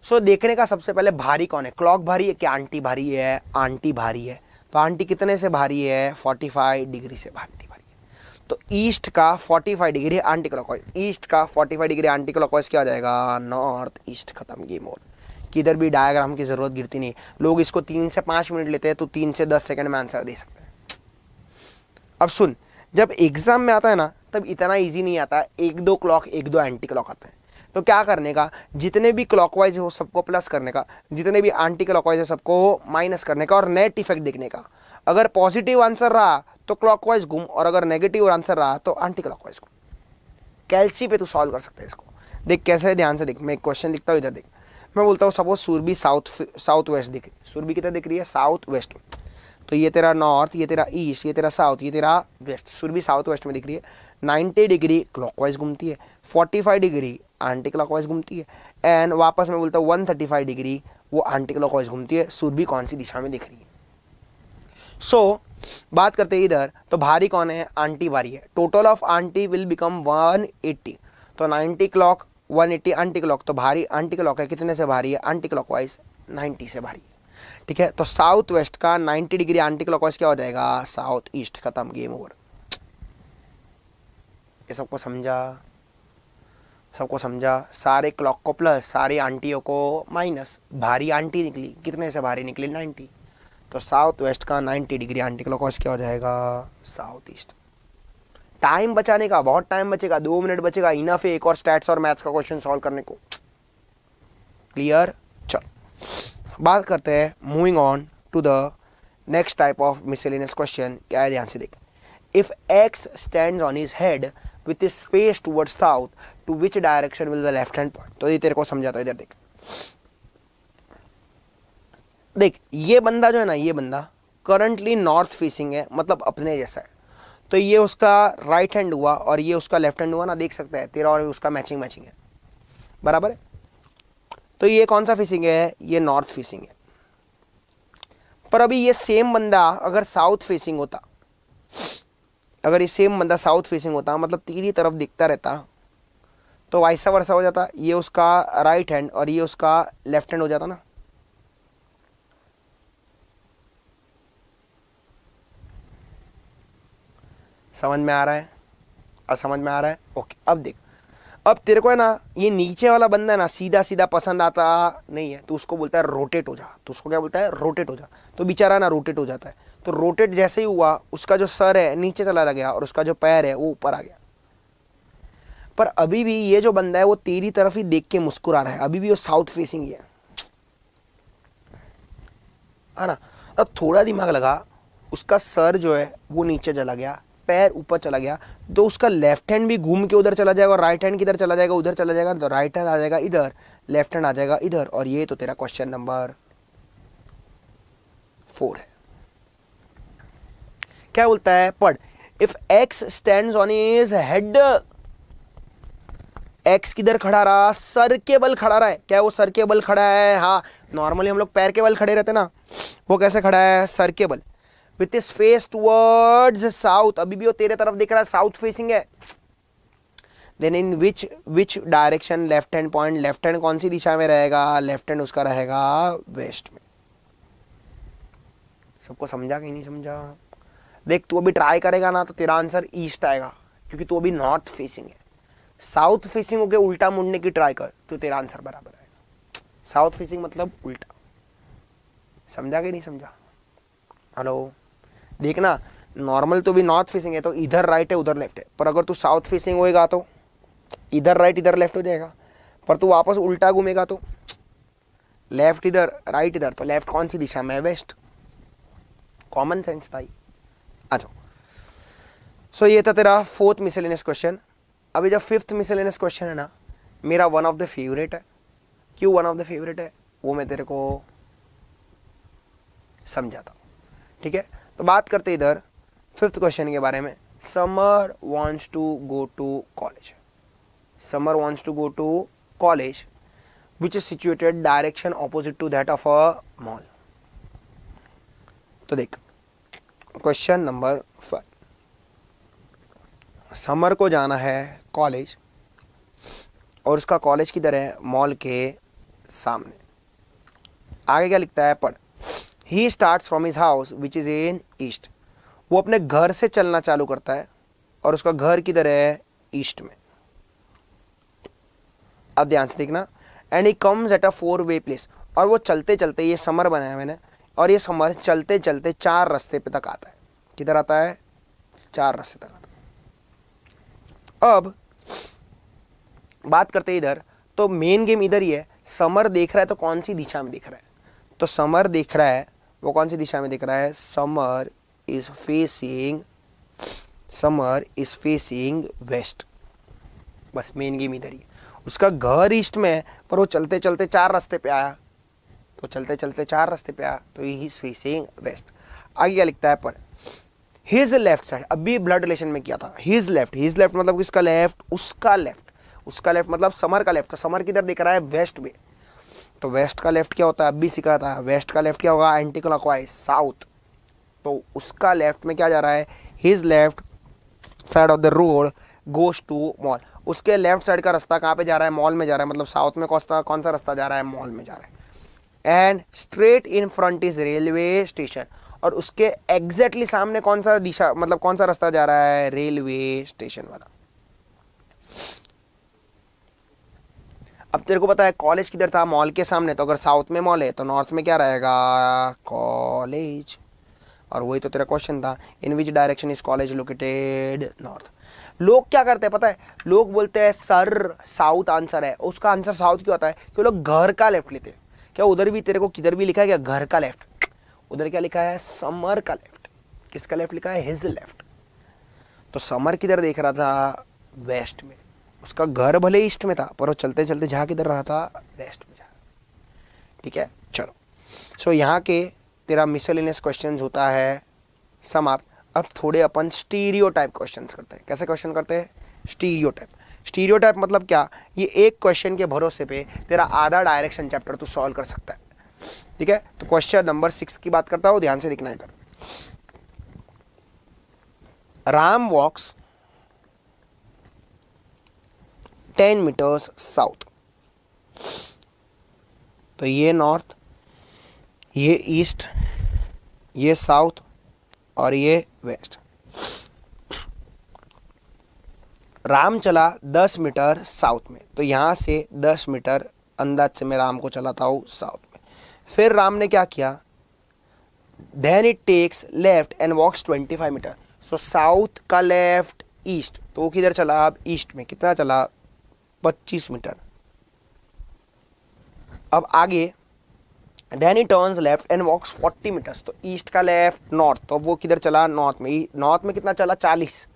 सो देखने का सबसे पहले भारी कौन है, क्लॉक भारी है क्या आंटी भारी है, आंटी भारी है। तो आंटी कितने से भारी है, 45 डिग्री से आंटी भारी है। तो ईस्ट का 45 डिग्री एंटी क्लॉकवाइज, ईस्ट का 45 डिग्री एंटी क्लॉकवाइज क्या हो जाएगा, नॉर्थ ईस्ट। खत्म, गेम ओवर। किधर भी डायग्राम की जरूरत गिरती नहीं। लोग इसको 3 से 5 मिनट लेते हैं, तो 3 से 10 सेकंड में आंसर दे सकते हैं। अब सुन, जब एग्जाम में आता है ना, तब इतना इजी नहीं आता, 1-2 क्लॉक 1-2 एंटी क्लॉक आता है। तो क्या करने का, जितने भी क्लॉकवाइज हो सबको प्लस करने का, जितने भी एंटी क्लॉकवाइज है सबको माइनस करने का, और नेट इफेक्ट देखने का। अगर पॉजिटिव आंसर रहा तो क्लॉकवाइज घूम, और अगर नेगेटिव आंसर रहा तो एंटी क्लॉकवाइज घूम। कैलसी पे तू सॉल्व कर सकते हैं इसको। देख कैसे है, ध्यान से देख। मैं एक क्वेश्चन लिखता हूँ, इधर देख। मैं बोलता हूँ सपोज सुरभि साउथ वेस्ट दिख रही, सुरभि कितना दिख रही है, साउथ वेस्ट। तो ये तेरा नॉर्थ, ये तेरा ईस्ट, ये तेरा साउथ, ये तेरा वेस्ट। सुरभि साउथ वेस्ट में दिख रही है, 90 डिग्री क्लॉकवाइज घूमती है, 45 डिग्री एंटी क्लॉकवाइज घूमती है, एंड वापस मैं बोलता हूँ 135 डिग्री वो एंटी क्लॉकवाइज घूमती है। सुरभि कौन सी दिशा में दिख रही है। सो बात करते हैं इधर, तो भारी कौन है, आंटी भारी है। Total of aunty will become 180। तो 90 क्लॉक 180 एंटी क्लॉक, तो भारी एंटी क्लॉक है, कितने से भारी है, एंटी क्लॉकवाइज 90 से भारी है। ठीक है, तो साउथ वेस्ट का 90 डिग्री एंटी क्लॉकवाइज क्या हो जाएगा, साउथ ईस्ट। खत्म, गेम ओवर। ये सबको समझा, सबको समझा। सारे क्लॉक को प्लस, सारी आंटियों को माइनस। भारी आंटी निकली, कितने से भारी निकली, 90। तो साउथ वेस्ट का 90 डिग्री एंटी क्लॉकवाइज क्या हो जाएगा, साउथ ईस्ट। टाइम बचाने का, बहुत टाइम बचेगा, 2 मिनट बचेगा, इनफ है एक और स्टैट्स और मैथ्स का क्वेश्चन सॉल्व करने को। क्लियर। चलो बात करते हैं, moving on to the next type of miscellaneous question. क्या है, ध्यान से देख। If X stands on his head with his face towards south, to which direction will the left hand point. तो ये तेरे को समझाता हूं, इधर देख। देख ये बंदा जो है ना, ये बंदा करंटली नॉर्थ फेसिंग है, मतलब अपने जैसा है। तो ये उसका राइट हैंड हुआ और ये उसका लेफ्ट हैंड हुआ ना, देख सकते हैं तेरा और उसका मैचिंग मैचिंग है, बराबर है। तो ये कौन सा फेसिंग है, ये नॉर्थ फेसिंग है। पर अभी ये सेम बंदा अगर साउथ फेसिंग होता, अगर ये सेम बंदा साउथ फेसिंग होता, मतलब तेरी तरफ दिखता रहता, तो वैसा वर्सा हो जाता। ये उसका राइट हैंड और ये उसका लेफ्ट हैंड हो जाता ना। समझ में आ रहा है। अब समझ में आ रहा है? ओके, अब देख, अब तेरे को है ना ये नीचे वाला बंदा है ना सीधा सीधा पसंद आता नहीं है, तो उसको बोलता है रोटेट हो जा। तो उसको क्या बोलता है? रोटेट हो जा। तो बेचारा ना रोटेट हो जाता है। तो रोटेट जैसे ही हुआ, उसका जो सर है नीचे चला गया और उसका जो पैर है वो ऊपर आ गया। पर अभी भी ये जो बंदा है वो तेरी तरफ ही देख के मुस्कुरा रहा है, अभी भी वो साउथ फेसिंग ही है ना। अब थोड़ा दिमाग लगा, उसका सर जो है वो नीचे चला गया, पैर ऊपर चला गया, तो उसका लेफ्ट हैंड भी घूम के उधर चला जाएगा और राइट हैंड किधर चला जाएगा? उधर चला जाएगा। तो राइट हैंड आ जाएगा इधर, लेफ्ट हैंड आ जाएगा इधर। और ये तो तेरा क्वेश्चन नंबर 4 है। क्या बोलता है? पढ़। If X stands on his head, x किधर खड़ा रहा? सर के बल खड़ा रहा है। क्या वो सर के बल खड़ा है? हाँ, नॉर्मली हम लोग पैर के बल खड़े रहते ना, वो कैसे खड़ा है? सर के बल। With his face towards south, अभी भी वो तेरे तरफ दिख रहा है, साउथ फेसिंग है। Then in which direction left hand point, left hand कौन सी दिशा में रहेगा? लेफ्ट हैंड उसका रहेगा वेस्ट में। सबको समझा कि नहीं समझा? देख, तू अभी ट्राई करेगा ना तो तेरा आंसर ईस्ट आएगा, क्योंकि तू अभी नॉर्थ फेसिंग है। साउथ फेसिंग होके उल्टा मुड़ने की ट्राई कर तो तेरा आंसर बराबर आएगा। साउथ फेसिंग मतलब उल्टा। समझा कि नहीं समझा? हेलो, देखना, नॉर्मल तो भी नॉर्थ फेसिंग है तो इधर राइट है उधर लेफ्ट है, पर अगर तू साउथ फेसिंग होएगा तो इधर राइट इधर लेफ्ट हो जाएगा। पर तू वापस उल्टा घूमेगा तो लेफ्ट इधर राइट इधर, तो लेफ्ट कौन सी दिशा में है? वेस्ट। कॉमन सेंस था। आ जाओ। सो ये था तेरा 4th मिसलेनियस क्वेश्चन। अभी जो 5th मिसलेनियस क्वेश्चन है ना, मेरा वन ऑफ द फेवरेट है। क्यों वन ऑफ द फेवरेट है वो मैं तेरे को समझाता हूँ, ठीक है? तो बात करते इधर 5th क्वेश्चन के बारे में। Samar wants to go to college. Samar wants to go to college which is situated direction opposite to that of a mall. तो देख, क्वेश्चन नंबर 5, समर को जाना है कॉलेज और उसका कॉलेज किधर है? मॉल के सामने। आगे क्या लिखता है? पढ़। He starts from his house which is in east. वो अपने घर से चलना चालू करता है और उसका घर किधर है? ईस्ट में। अब ध्यान से देखना। And he comes at a 4-वे प्लेस। और वो चलते चलते, ये समर बनाया मैंने, और ये समर चलते चलते 4 रास्ते पे तक आता है। किधर आता है? 4 रास्ते तक आता है। अब बात करते इधर, तो मेन गेम इधर ही है। समर देख रहा है तो कौन सी दिशा में दिख रहा है? तो समर देख रहा है, वो कौन सी दिशा में दिख रहा है? Summer is facing west. बस मेन गेम इधर ही है। उसका घर ईस्ट में है, पर वो चलते चलते 4 रास्ते पे आया, तो चलते चलते 4 रास्ते पे आया, तो ही इज फेसिंग वेस्ट। आगे क्या लिखता है? पढ़। हिज लेफ्ट साइड, अभी ब्लड रिलेशन में किया था। हिज लेफ्ट मतलब किसका लेफ्ट? उसका लेफ्ट मतलब समर का लेफ्ट। तो समर किधर दिख रहा है? वेस्ट में। तो वेस्ट का लेफ्ट क्या होता है? अभी सीखा था। वेस्ट का लेफ्ट क्या होगा? Anti clockwise, south. तो उसका लेफ्ट में क्या जा रहा है? His left side of the road goes to mall. उसके लेफ्ट साइड का रास्ता कहाँ पे जा रहा है? मॉल में जा रहा है। मतलब साउथ में कौन सा रास्ता जा रहा है? मॉल में जा रहा है। And straight in front is railway station. और उसके एग्जैक्टली सामने कौन सा दिशा, मतलब कौन सा रास्ता जा रहा है? रेलवे स्टेशन वाला। अब तेरे को पता है कॉलेज किधर था? मॉल के सामने। तो अगर साउथ में मॉल है तो नॉर्थ में क्या रहेगा? कॉलेज। और वही तो तेरा क्वेश्चन था, in which direction is college located? North. लोग क्या करते हैं पता है? लोग बोलते हैं सर साउथ आंसर है। उसका आंसर साउथ क्यों होता है? क्योंकि लोग घर का लेफ्ट लेते हैं। क्या उधर भी तेरे को किधर भी लिखा है क्या? घर का लेफ्ट। उधर क्या लिखा है? समर का लेफ्ट। किसका लेफ्ट लिखा है? His left. तो समर किधर देख रहा था? वेस्ट में। उसका घर भले ईस्ट में था, पर वो चलते चलते जहाँ किधर रहा था? वेस्ट में जा। ठीक है, चलो। सो यहाँ के तेरा मिसलेनियस क्वेश्चंस होता है समाप्त। अब थोड़े अपन स्टीरियोटाइप क्वेश्चंस करते हैं। कैसे क्वेश्चन करते हैं? स्टीरियोटाइप मतलब क्या? ये एक क्वेश्चन के भरोसे पे तेरा आधा डायरेक्शन चैप्टर तू सॉल्व कर सकता है। ठीक है, तो क्वेश्चन नंबर 6 की बात करता हूँ, ध्यान से दिखना इधर। राम वॉक्स 10 मीटर्स साउथ। तो ये नॉर्थ, ये ईस्ट, ये साउथ और ये वेस्ट। राम चला 10 मीटर साउथ में, तो यहाँ से 10 मीटर अंदाज से मैं राम को चलाता हूँ साउथ में। फिर राम ने क्या किया, then it takes left and walks 25 metre. So south का लेफ्ट ईस्ट, तो वो किधर चला, अब ईस्ट में कितना चला, 25 मीटर। अब आगे then he turns left and walks 40 metres, तो ईस्ट का लेफ्ट नॉर्थ, तो वो किधर चला, नॉर्थ में। नॉर्थ में कितना चला, 40,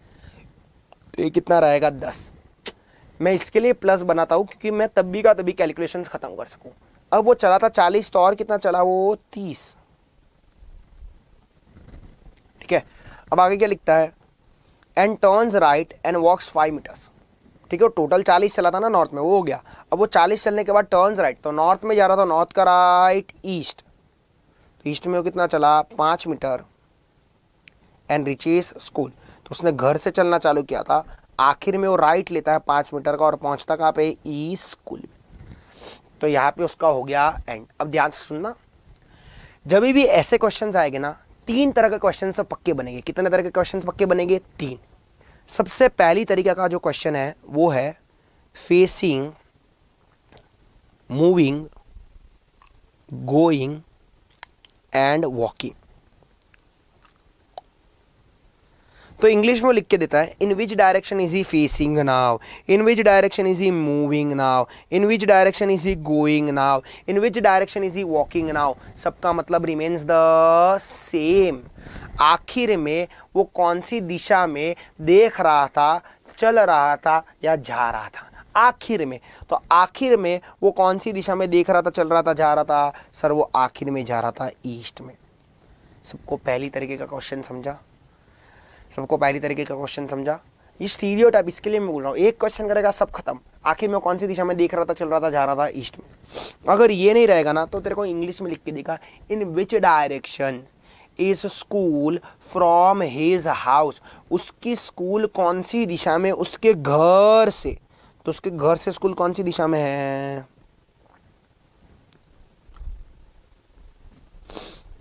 तो ये कितना रहेगा, 10। मैं इसके लिए प्लस बनाता हूँ क्योंकि मैं तभी का तभी कैलकुलेशंस खत्म कर सकूँ। अब वो चला था 40, तो और कितना चला, वो 30। ठीक है, अब आगे क्या लिखता है, and turns right and walks 5 metres. ठीक है, टोटल 40 चला था ना नॉर्थ में, वो हो गया। अब वो 40 चलने के बाद टर्न्स राइट, तो नॉर्थ में जा रहा था, नॉर्थ का राइट ईस्ट, तो ईस्ट में वो कितना चला, 5 मीटर एंड रिचेस स्कूल। तो उसने घर से चलना चालू किया था, आखिर में वो राइट लेता है 5 मीटर का और पहुंचता कहाँ पे, ई स्कूल में। तो यहाँ पे उसका हो गया एंड। अब ध्यान से सुनना, जब भी ऐसे क्वेश्चंस आएंगे ना, 3 तरह के क्वेश्चंस तो पक्के बनेंगे। कितने तरह के क्वेश्चंस पक्के बनेंगे, 3। सबसे पहली तरीका का जो क्वेश्चन है वो है facing, moving, going and walking. तो इंग्लिश में वो लिख के देता है, in which direction is he facing now, in which direction is he moving now, in which direction is he going now, in which direction is he walking now. सबका मतलब remains the same. आखिर में वो कौन सी दिशा में देख रहा था, चल रहा था या जा रहा था, आखिर में। तो आखिर में वो कौन सी दिशा में देख रहा था, चल रहा था, जा रहा था, सर वो आखिर में जा रहा था ईस्ट में। सबको पहली तरीके का क्वेश्चन समझा, सबको पहली तरीके का क्वेश्चन समझा। ये स्टीरियोटाइप, इसके लिए मैं बोल रहा हूँ, एक क्वेश्चन करेगा सब खत्म। आखिर में कौन सी दिशा में देख रहा था, चल रहा था, जा रहा था, ईस्ट में। अगर ये नहीं रहेगा ना, तो तेरे को इंग्लिश में लिख के देखा, in which direction is school from his house. उसकी स्कूल कौन सी दिशा में, उसके घर से। तो उसके घर से स्कूल कौन सी दिशा में है,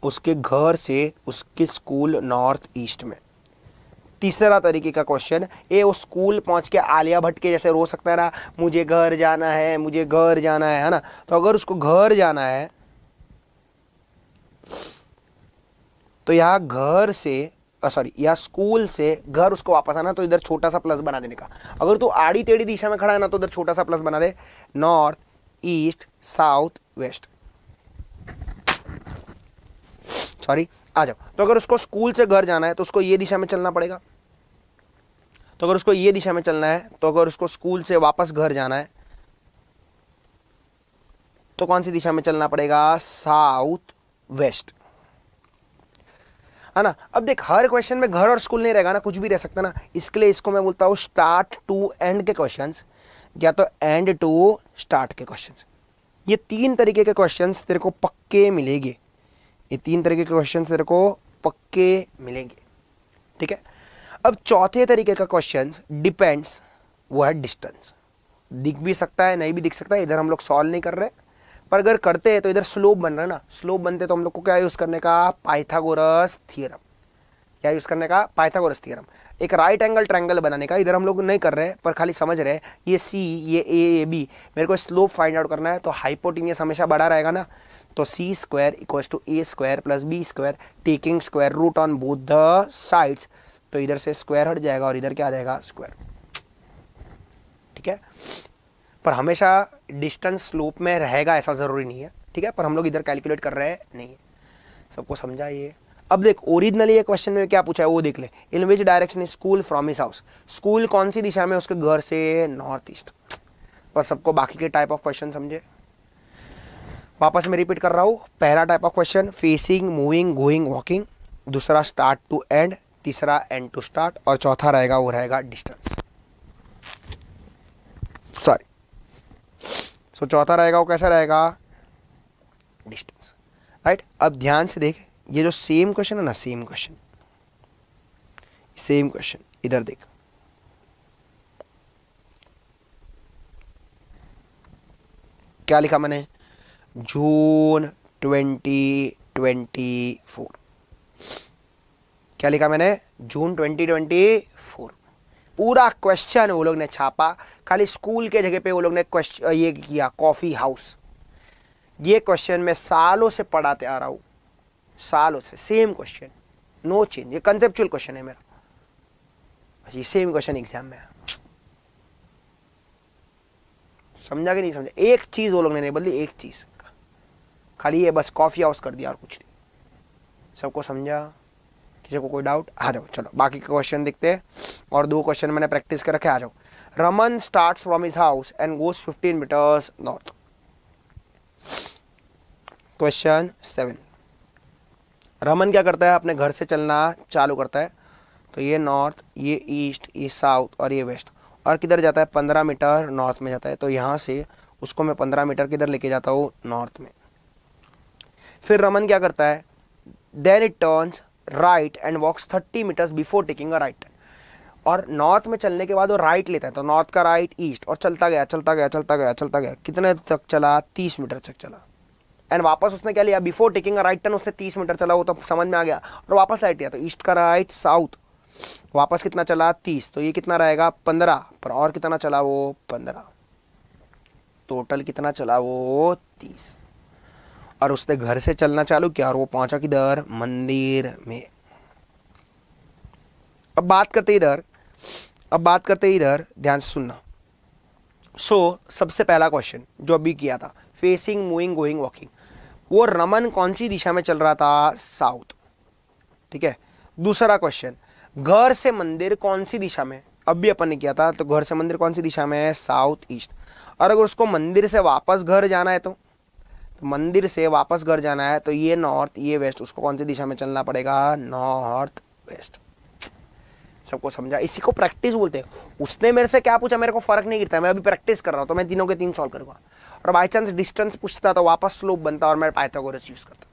उसके घर से उसकी स्कूल नॉर्थ ईस्ट में। तीसरा तरीके का क्वेश्चन, ये वो स्कूल पहुंच के आलिया भट्ट के जैसे रो सकता है ना, मुझे घर जाना है, मुझे घर जाना है ना। तो अगर उसको घर जाना है तो यहाँ घर से या स्कूल से घर उसको वापस आना, तो इधर छोटा सा प्लस बना देने का। अगर तू आड़ी टेढ़ी दिशा में खड़ा है ना, तो इधर छोटा सा प्लस बना दे, north east south west. Sorry, आ जाओ। तो अगर उसको स्कूल से घर जाना है तो उसको ये दिशा में चलना पड़ेगा। तो अगर उसको ये दिशा में चलना है, तो अगर उसको स्कूल से वापस घर जाना है तो कौन सी दिशा में चलना पड़ेगा, साउथ वेस्ट, है ना। अब देख, हर क्वेश्चन में घर और स्कूल नहीं रहेगा ना, कुछ भी रह सकता ना। इसके लिए इसको मैं बोलता हूँ स्टार्ट टू एंड के क्वेश्चंस, या तो एंड टू स्टार्ट के क्वेश्चंस। ये 3 तरीके के क्वेश्चंस तेरे को पक्के मिलेंगे, ये 3 तरीके के क्वेश्चंस तेरे को पक्के मिलेंगे। ठीक है, अब चौथे तरीके का क्वेश्चंस डिपेंड्स, वो है डिस्टेंस। दिख भी सकता है, नहीं भी दिख सकता है। इधर हम लोग सॉल्व नहीं कर रहे, पर अगर करते हैं तो इधर स्लोप बन रहा है ना। स्लोप बनते तो हम लोग को क्या यूज करने का, पाइथागोरस थ्योरम। क्या यूज करने का, पाइथागोरस थ्योरम। एक राइट एंगल ट्रायंगल बनाने का, इधर हम लोग नहीं कर रहे पर खाली समझ रहे हैं। ये सी, ये ए, ये बी, मेरे को स्लोप फाइंड आउट करना है। तो हाइपोटेन्यूस हमेशा बड़ा रहेगा ना, तो C square equals to A square plus B square, taking square root on both the sides. तो इधर से स्क्वायर हट जाएगा और इधर क्या आ जाएगा, स्क्वायर। ठीक है, पर हमेशा डिस्टेंस स्लोप में रहेगा ऐसा जरूरी नहीं है। ठीक है, पर हम लोग इधर कैलकुलेट कर रहे हैं नहीं है। सबको समझा ये। अब देख, ओरिजिनली ये क्वेश्चन में क्या पूछा है वो देख ले, in which direction is school from his house. School कौन सी दिशा में, उसके घर से नॉर्थ ईस्ट। पर सबको बाकी के टाइप ऑफ क्वेश्चन समझे। वापस मैं रिपीट कर रहा हूँ, पहला type of question facing, moving, going, walking. दूसरा स्टार्ट टू एंड, तीसरा एंड टू स्टार्ट, और चौथा रहेगा वो रहेगा डिस्टेंस। सॉरी, सो चौथा रहेगा वो कैसा रहेगा, डिस्टेंस। राइट, अब ध्यान से देख, ये जो सेम क्वेश्चन है ना, सेम क्वेश्चन इधर देख। क्या लिखा मैंने, जून 2024। क्या लिखा मैंने, जून 2024। पूरा क्वेश्चन वो लोग ने छापा, खाली स्कूल के जगह पे वो लोग ने क्वेश्चन ये किया कॉफी हाउस। ये क्वेश्चन मैं सालों से पढ़ाते आ रहा हूं, सालों से सेम क्वेश्चन, नो चेंज। ये कंसेप्चुअल क्वेश्चन है मेरा, ये सेम क्वेश्चन एग्जाम में है। समझा कि नहीं समझा? एक चीज वो लोग ने नहीं बदली, एक चीज, खाली ये बस कॉफी हाउस कर दिया और कुछ नहीं। सबको समझा? किसी को कोई डाउट? आ जाओ, चलो बाकी के क्वेश्चन देखते हैं। और 2 क्वेश्चन मैंने प्रैक्टिस कर रखे, आ जाओ। Raman starts from his house and goes 15 metres north. Question 7, Raman क्या करता है, अपने घर से चलना चालू करता है। तो ये नॉर्थ, ये ईस्ट, ये साउथ और ये वेस्ट, और किधर जाता है, 15 मीटर नॉर्थ में जाता है। तो यहाँ से उसको मैं 15 मीटर किधर लेके जाता हूँ, नॉर्थ में। फिर रमन क्या करता है, then it turns right and walks 30 metres before taking a right. और नॉर्थ में चलने के बाद वो राइट लेता है, तो नॉर्थ का राइट, ईस्ट, और चलता गया चलता गया चलता गया चलता गया, कितने तक चला, 30 मीटर तक चला। एंड वापस उसने क्या लिया, before taking a right turn उसने 30 मीटर चला, वो तो समझ में आ गया, और वापस राइट लिया। तो ईस्ट का राइट, साउथ, वापस कितना चला, 30। तो ये कितना रहेगा, 15 पर, और कितना चला वो, 15, टोटल कितना चला वो, 30। और उसने घर से चलना चालू किया और वो पहुंचा किधर, मंदिर में। अब बात करते इधर, ध्यान से सुनना। सबसे पहला क्वेश्चन जो अभी किया था, फेसिंग, मूविंग, गोइंग, वॉकिंग, वो रमन कौन सी दिशा में चल रहा था, साउथ। ठीक है। दूसरा क्वेश्चन, घर से मंदिर कौन सी दिशा में, अभी अपन ने किया था, तो घर से मंदिर कौन सी दिशा में है, साउथ ईस्ट। और अगर उसको मंदिर से वापस घर जाना है, तो मंदिर से वापस घर जाना है, तो ये नॉर्थ, ये वेस्ट, उसको कौन सी दिशा में चलना पड़ेगा, नॉर्थ वेस्ट। सबको समझा? इसी को प्रैक्टिस बोलते हैं। उसने मेरे से क्या पूछा, मेरे को फर्क नहीं गिरता, मैं अभी प्रैक्टिस कर रहा हूँ, तो मैं तीनों के 3 सॉल्व करूंगा। और बाई चांस डिस्टेंस पूछता तो वापस स्लोप बनता और मैं पाइथागोरस यूज करता।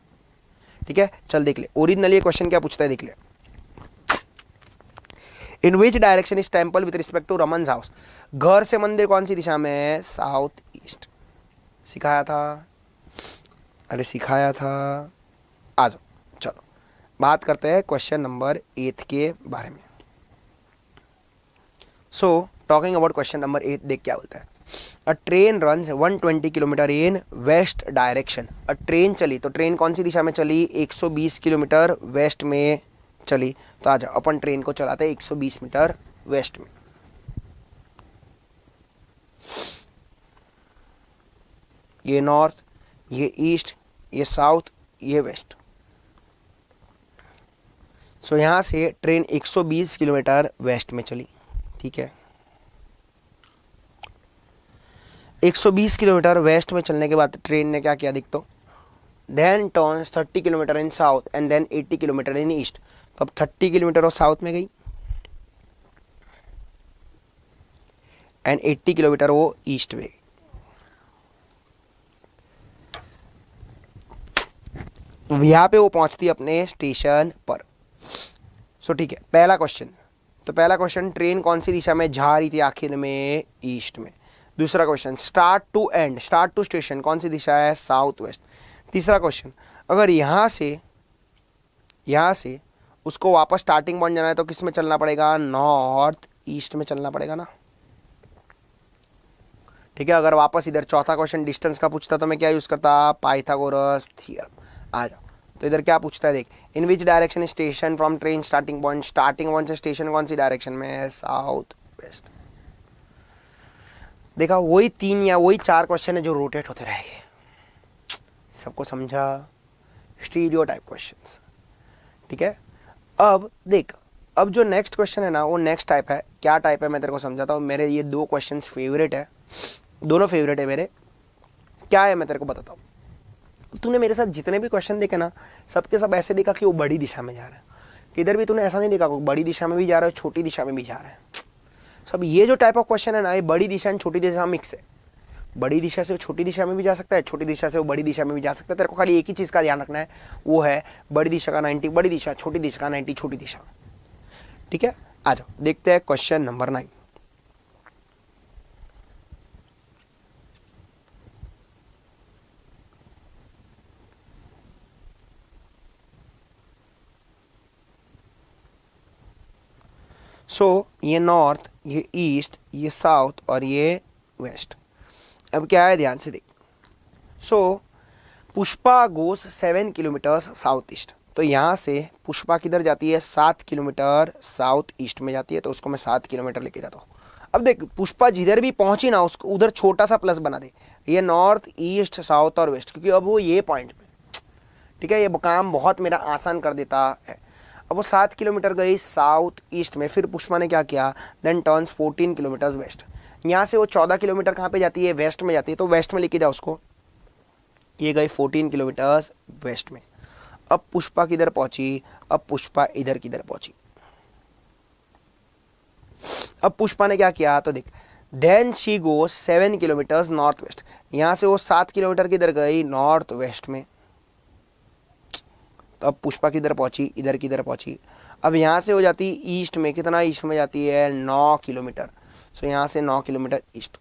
ठीक है, चल देख ले ओरिजिनली क्वेश्चन क्या पूछता है, देख ले। In which direction is temple with respect to Raman house. घर से मंदिर कौन सी दिशा में है, साउथ ईस्ट। सिखाया था, अरे सिखाया था। आ जाओ, चलो बात करते हैं क्वेश्चन नंबर 8 के बारे में। टॉकिंग अबाउट क्वेश्चन नंबर 8, देख क्या बोलता है। अ ट्रेन रन्स 120 किलोमीटर इन वेस्ट डायरेक्शन। अ ट्रेन चली, तो ट्रेन कौन सी दिशा में चली, 120 किलोमीटर वेस्ट में चली। तो आ जाओ, अपन ट्रेन को चलाते हैं 120 मीटर वेस्ट में। ये नॉर्थ, ये ईस्ट, ये साउथ, ये वेस्ट। यहां से ट्रेन 120 किलोमीटर वेस्ट में चली। ठीक है, 120 किलोमीटर वेस्ट में चलने के बाद ट्रेन ने क्या किया, देख तो, then turns 30 kilometre in south and then 80 kilometre in east. तो अब 30 किलोमीटर और साउथ में गई एंड 80 किलोमीटर वो ईस्ट में। यहाँ पे वो पहुंचती अपने स्टेशन पर। ठीक है, पहला क्वेश्चन, तो पहला क्वेश्चन, ट्रेन कौन सी दिशा में जा रही थी आखिर में, ईस्ट में। दूसरा क्वेश्चन, start to end, start to station कौन सी दिशा है, साउथ वेस्ट। तीसरा क्वेश्चन, अगर यहाँ से उसको वापस स्टार्टिंग पॉइंट जाना है तो किस में चलना पड़ेगा, नॉर्थ ईस्ट में चलना पड़ेगा ना। ठीक है, अगर वापस इधर चौथा क्वेश्चन डिस्टेंस का पूछता तो मैं क्या यूज करता, पाइथागोरस थ्योरम। आ जाओ, तो इधर क्या पूछता है देख, in which direction station from train starting point से स्टेशन कौन सी डायरेक्शन में है, साउथ वेस्ट। देखा, वही 3 या वही 4 क्वेश्चन है जो रोटेट होते रहेंगे। सबको समझा, स्टीरियोटाइप क्वेश्चंस। ठीक है, अब देख, अब जो नेक्स्ट क्वेश्चन है ना, वो नेक्स्ट टाइप है। क्या टाइप है मैं तेरे को समझाता हूँ। मेरे ये 2 क्वेश्चंस फेवरेट है, दोनों फेवरेट है मेरे। क्या है मैं तेरे को बताता हूँ। तूने मेरे साथ जितने भी क्वेश्चन देखे ना, सबके सब ऐसे देखा कि वो बड़ी दिशा में जा रहा है। किधर भी तूने ऐसा नहीं देखा बड़ी दिशा में भी जा रहा है, छोटी दिशा में भी जा रहा है। सब ये जो टाइप ऑफ क्वेश्चन है ना, ये बड़ी दिशा एंड छोटी दिशा मिक्स है। बड़ी दिशा से वो छोटी दिशा में भी जा सकता है, छोटी दिशा से वो बड़ी दिशा में भी जा सकता है। तेरे को खाली एक ही चीज़ का ध्यान रखना है, वो है बड़ी दिशा का 90 बड़ी दिशा, छोटी दिशा का 90 छोटी दिशा। ठीक है, आ जाओ देखते हैं क्वेश्चन नंबर 9। ये नॉर्थ, ये ईस्ट, ये साउथ और ये वेस्ट। अब क्या है ध्यान से देख। सो पुष्पा गोस 7 किलोमीटर्स साउथ ईस्ट। तो यहाँ से पुष्पा किधर जाती है, 7 किलोमीटर साउथ ईस्ट में जाती है, तो उसको मैं 7 किलोमीटर लेके जाता हूँ। अब देख पुष्पा जिधर भी पहुंची ना उसको उधर छोटा सा प्लस बना दे, ये नॉर्थ ईस्ट साउथ और वेस्ट, क्योंकि अब वो ये पॉइंट पे, ठीक है, ये काम बहुत मेरा आसान कर देता है। अब वो 7 किलोमीटर गई साउथ ईस्ट में, फिर पुष्पा ने क्या किया, देन टर्न्स 14 किलोमीटर्स वेस्ट। यहाँ से वो 14 किलोमीटर कहाँ पे जाती है, वेस्ट में जाती है, तो वेस्ट में लेके जाओ उसको। ये गई 14 किलोमीटर्स वेस्ट में। अब पुष्पा किधर पहुंची, अब पुष्पा इधर किधर पहुंची। अब पुष्पा ने क्या किया, तो देख then she goes 7 kilometres north west. यहाँ से वो 7 किलोमीटर किधर गई, नॉर्थ वेस्ट में। तो अब पुष्पा किधर पहुंची, इधर किधर पहुंची। अब यहाँ से हो जाती ईस्ट में, कितना ईस्ट में जाती है, 9 किलोमीटर। सो यहाँ से 9 किलोमीटर ईस्ट।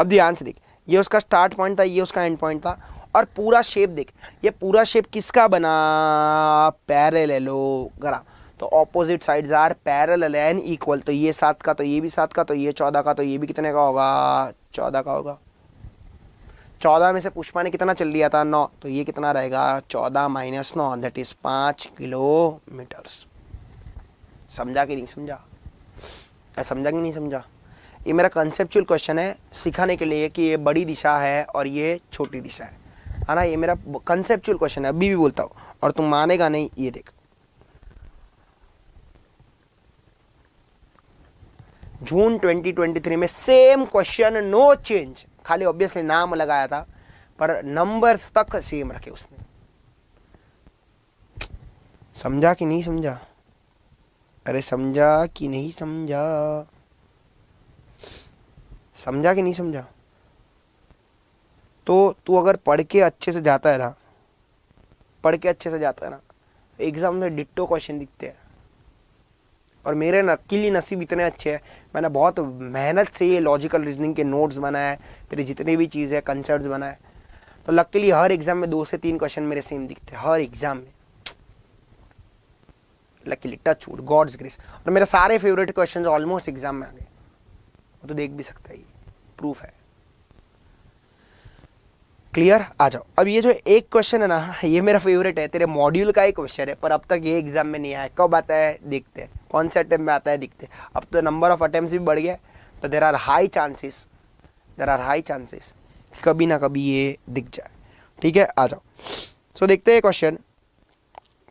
अब ध्यान से देख, ये उसका स्टार्ट पॉइंट था, ये उसका एंड पॉइंट था, और पूरा शेप देख, ये पूरा शेप किसका बना, पैरेललोग्राम। तो opposite sides are parallel and equal. तो ये 7 का, तो ये भी 7 का, तो ये 14 का, तो ये भी कितने का होगा, 14 का होगा। 14 में से पुष्पा ने कितना चल लिया था, 9, तो ये कितना रहेगा, 14 माइनस 9, दैट इज 5 किलोमीटर्स। समझा कि नहीं समझा, समझा कि नहीं समझा। ये मेरा कंसेप्चुअल क्वेश्चन है सिखाने के लिए कि ये बड़ी दिशा है और ये छोटी दिशा है ना। ये मेरा कंसेप्चुअल क्वेश्चन है, अभी भी बोलता हूँ और तुम मानेगा नहीं। ये देख, जून 2023 में सेम क्वेश्चन, नो चेंज, खाली ऑब्वियसली नाम लगाया था, पर नंबर्स तक सेम रखे उसने। समझा कि नहीं समझा, अरे समझा कि नहीं समझा, समझा कि नहीं समझा। तो तू अगर पढ़ के अच्छे से जाता है ना, पढ़ के अच्छे से जाता है ना, एग्जाम में डिट्टो क्वेश्चन दिखते हैं। और मेरे नकीली नसीब इतने अच्छे हैं, मैंने बहुत मेहनत से ये लॉजिकल रीजनिंग के नोट्स बनाए, तेरी जितनी भी चीज़ें कंसेप्ट्स बनाए, तो लकीली हर एग्जाम में 2 से 3 क्वेश्चन मेरे सेम दिखते हैं, हर एग्जाम में। Luckily, touch wood, God's grace. और मेरे सारे फेवरेट क्वेश्चन ऑलमोस्ट एग्जाम में आ गए, वो तो देख भी सकता है, ये प्रूफ है। क्लियर, आ जाओ। अब ये जो एक क्वेश्चन है ना, ये मेरा फेवरेट है, तेरे मॉड्यूल का ही क्वेश्चन है, पर अब तक ये एग्जाम में नहीं आया। कब आता है देखते हैं, कौन से अटेम्प्ट में आता है देखते हैं। अब तो नंबर ऑफ अटेम्प्ट्स भी बढ़ गया, तो देर आर हाई चांसेस कि कभी ना कभी ये दिख जाए। ठीक है, आ जाओ। सो देखते हैं क्वेश्चन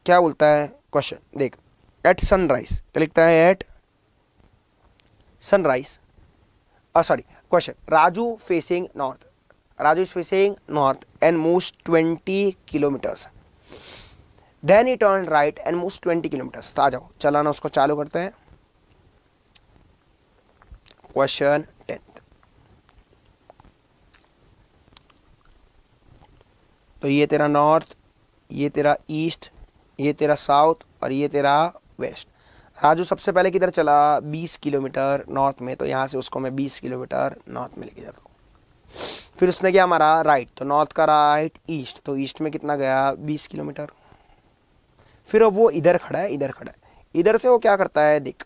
क्या बोलता है। क्वेश्चन देख, एट सनराइज, क्या लिखता है, at sunrise, sorry, question, Raju facing north, Raju is facing north and moves 20 kilometers. Then he turned right and moves 20 kilometers. तो आ जाओ, चलाना उसको चालू करते हैं। Question 10th। तो ये तेरा नॉर्थ, ये तेरा ईस्ट, ये तेरा साउथ और ये तेरा वेस्ट। राजू सबसे पहले किधर चला, 20 किलोमीटर नॉर्थ में, तो यहाँ से उसको मैं 20 किलोमीटर नॉर्थ में लेके जाता हूँ। फिर उसने क्या मारा, राइट, तो नॉर्थ का राइट ईस्ट, तो ईस्ट में कितना गया, 20 किलोमीटर। फिर अब वो इधर खड़ा है, इधर खड़ा है, इधर से वो क्या करता है देख,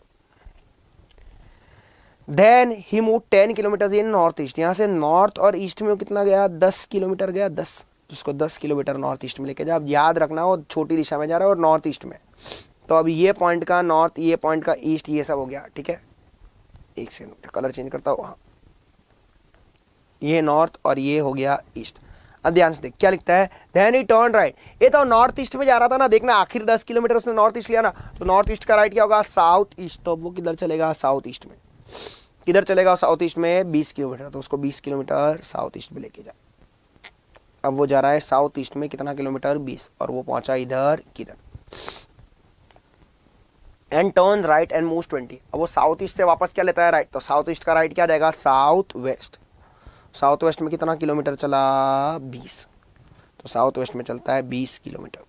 then he move 10 kilometre in north east. यहाँ से नॉर्थ और ईस्ट में वो कितना गया, 10 किलोमीटर गया, 10, उसको 10 किलोमीटर नॉर्थ ईस्ट में लेके जा। अब याद रखना वो छोटी दिशा में जा रहा है और नॉर्थ ईस्ट में, तो अब ये पॉइंट का नॉर्थ, ये पॉइंट का ईस्ट, ये सब हो गया। ठीक है, एक सेकंड कलर चेंज करता हूँ, हाँ, ये नॉर्थ और ये हो गया ईस्ट। अब ध्यान से देख क्या लिखता है, देन ही टर्न राइट। ये तो नॉर्थ ईस्ट में जा रहा था ना, देखना आखिर 10 किलोमीटर उसने नॉर्थ ईस्ट लिया ना, तो नॉर्थ ईस्ट का राइट क्या होगा, साउथ ईस्ट। तो अब वो किधर चलेगा, साउथ ईस्ट में। किधर चलेगा, साउथ ईस्ट में 20 किलोमीटर, तो उसको 20 किलोमीटर साउथ ईस्ट में लेके जा। अब वो जा रहा है साउथ ईस्ट में कितना किलोमीटर, 20, और वो पहुंचा इधर किधर, and turn right and moves 20। अब वो साउथ ईस्ट से वापस क्या लेता है, राइट, तो साउथ ईस्ट का राइट क्या जाएगा, साउथ वेस्ट। साउथ वेस्ट में कितना किलोमीटर चला, 20, तो साउथ वेस्ट में चलता है 20 किलोमीटर।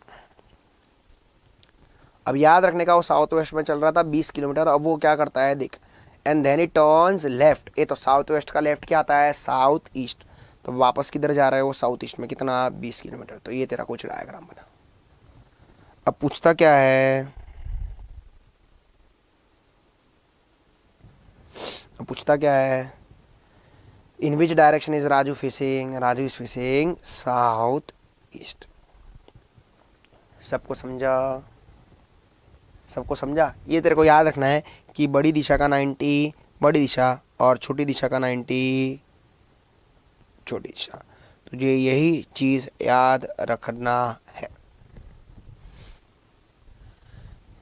अब याद रखने का, वो साउथ वेस्ट में चल रहा था 20 किलोमीटर। अब वो क्या करता है देख, and then it turns left. ये तो साउथ वेस्ट का लेफ्ट क्या आता है, साउथ ईस्ट। तो वापस किधर जा रहा है वो, साउथ ईस्ट में कितना, 20 किलोमीटर। तो ये तेरा कुछ डायग्राम बना। अब पूछता क्या है, पूछता क्या है, in which direction is Raju facing, Raju is facing south east. सबको समझा, सबको समझा। ये तेरे को याद रखना है कि बड़ी दिशा का 90 बड़ी दिशा और छोटी दिशा का 90 छोटी दिशा। तुझे यही चीज याद रखना है।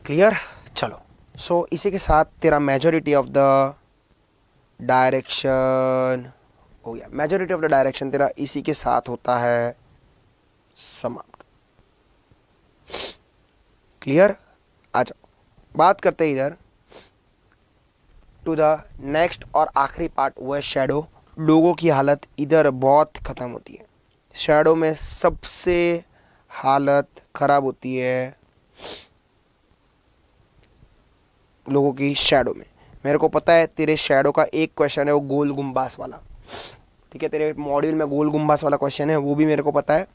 क्लियर? चलो, सो इसी के साथ तेरा मेजॉरिटी ऑफ द डायरेक्शन हो गया। मेजॉरिटी ऑफ द डायरेक्शन तेरा इसी के साथ होता है समाप्त। क्लियर? आ जाओ, बात करते हैं इधर टू द नेक्स्ट और आखिरी पार्ट, वो है शैडो। लोगों की हालत इधर बहुत ख़त्म होती है। शैडो में सबसे हालत ख़राब होती है लोगों की शैडो में। मेरे को पता है तेरे शैडो का एक क्वेश्चन है वो गोल गुम्बास वाला, ठीक है, तेरे मॉड्यूल में गोल गुम्बास वाला क्वेश्चन है, वो भी मेरे को पता है।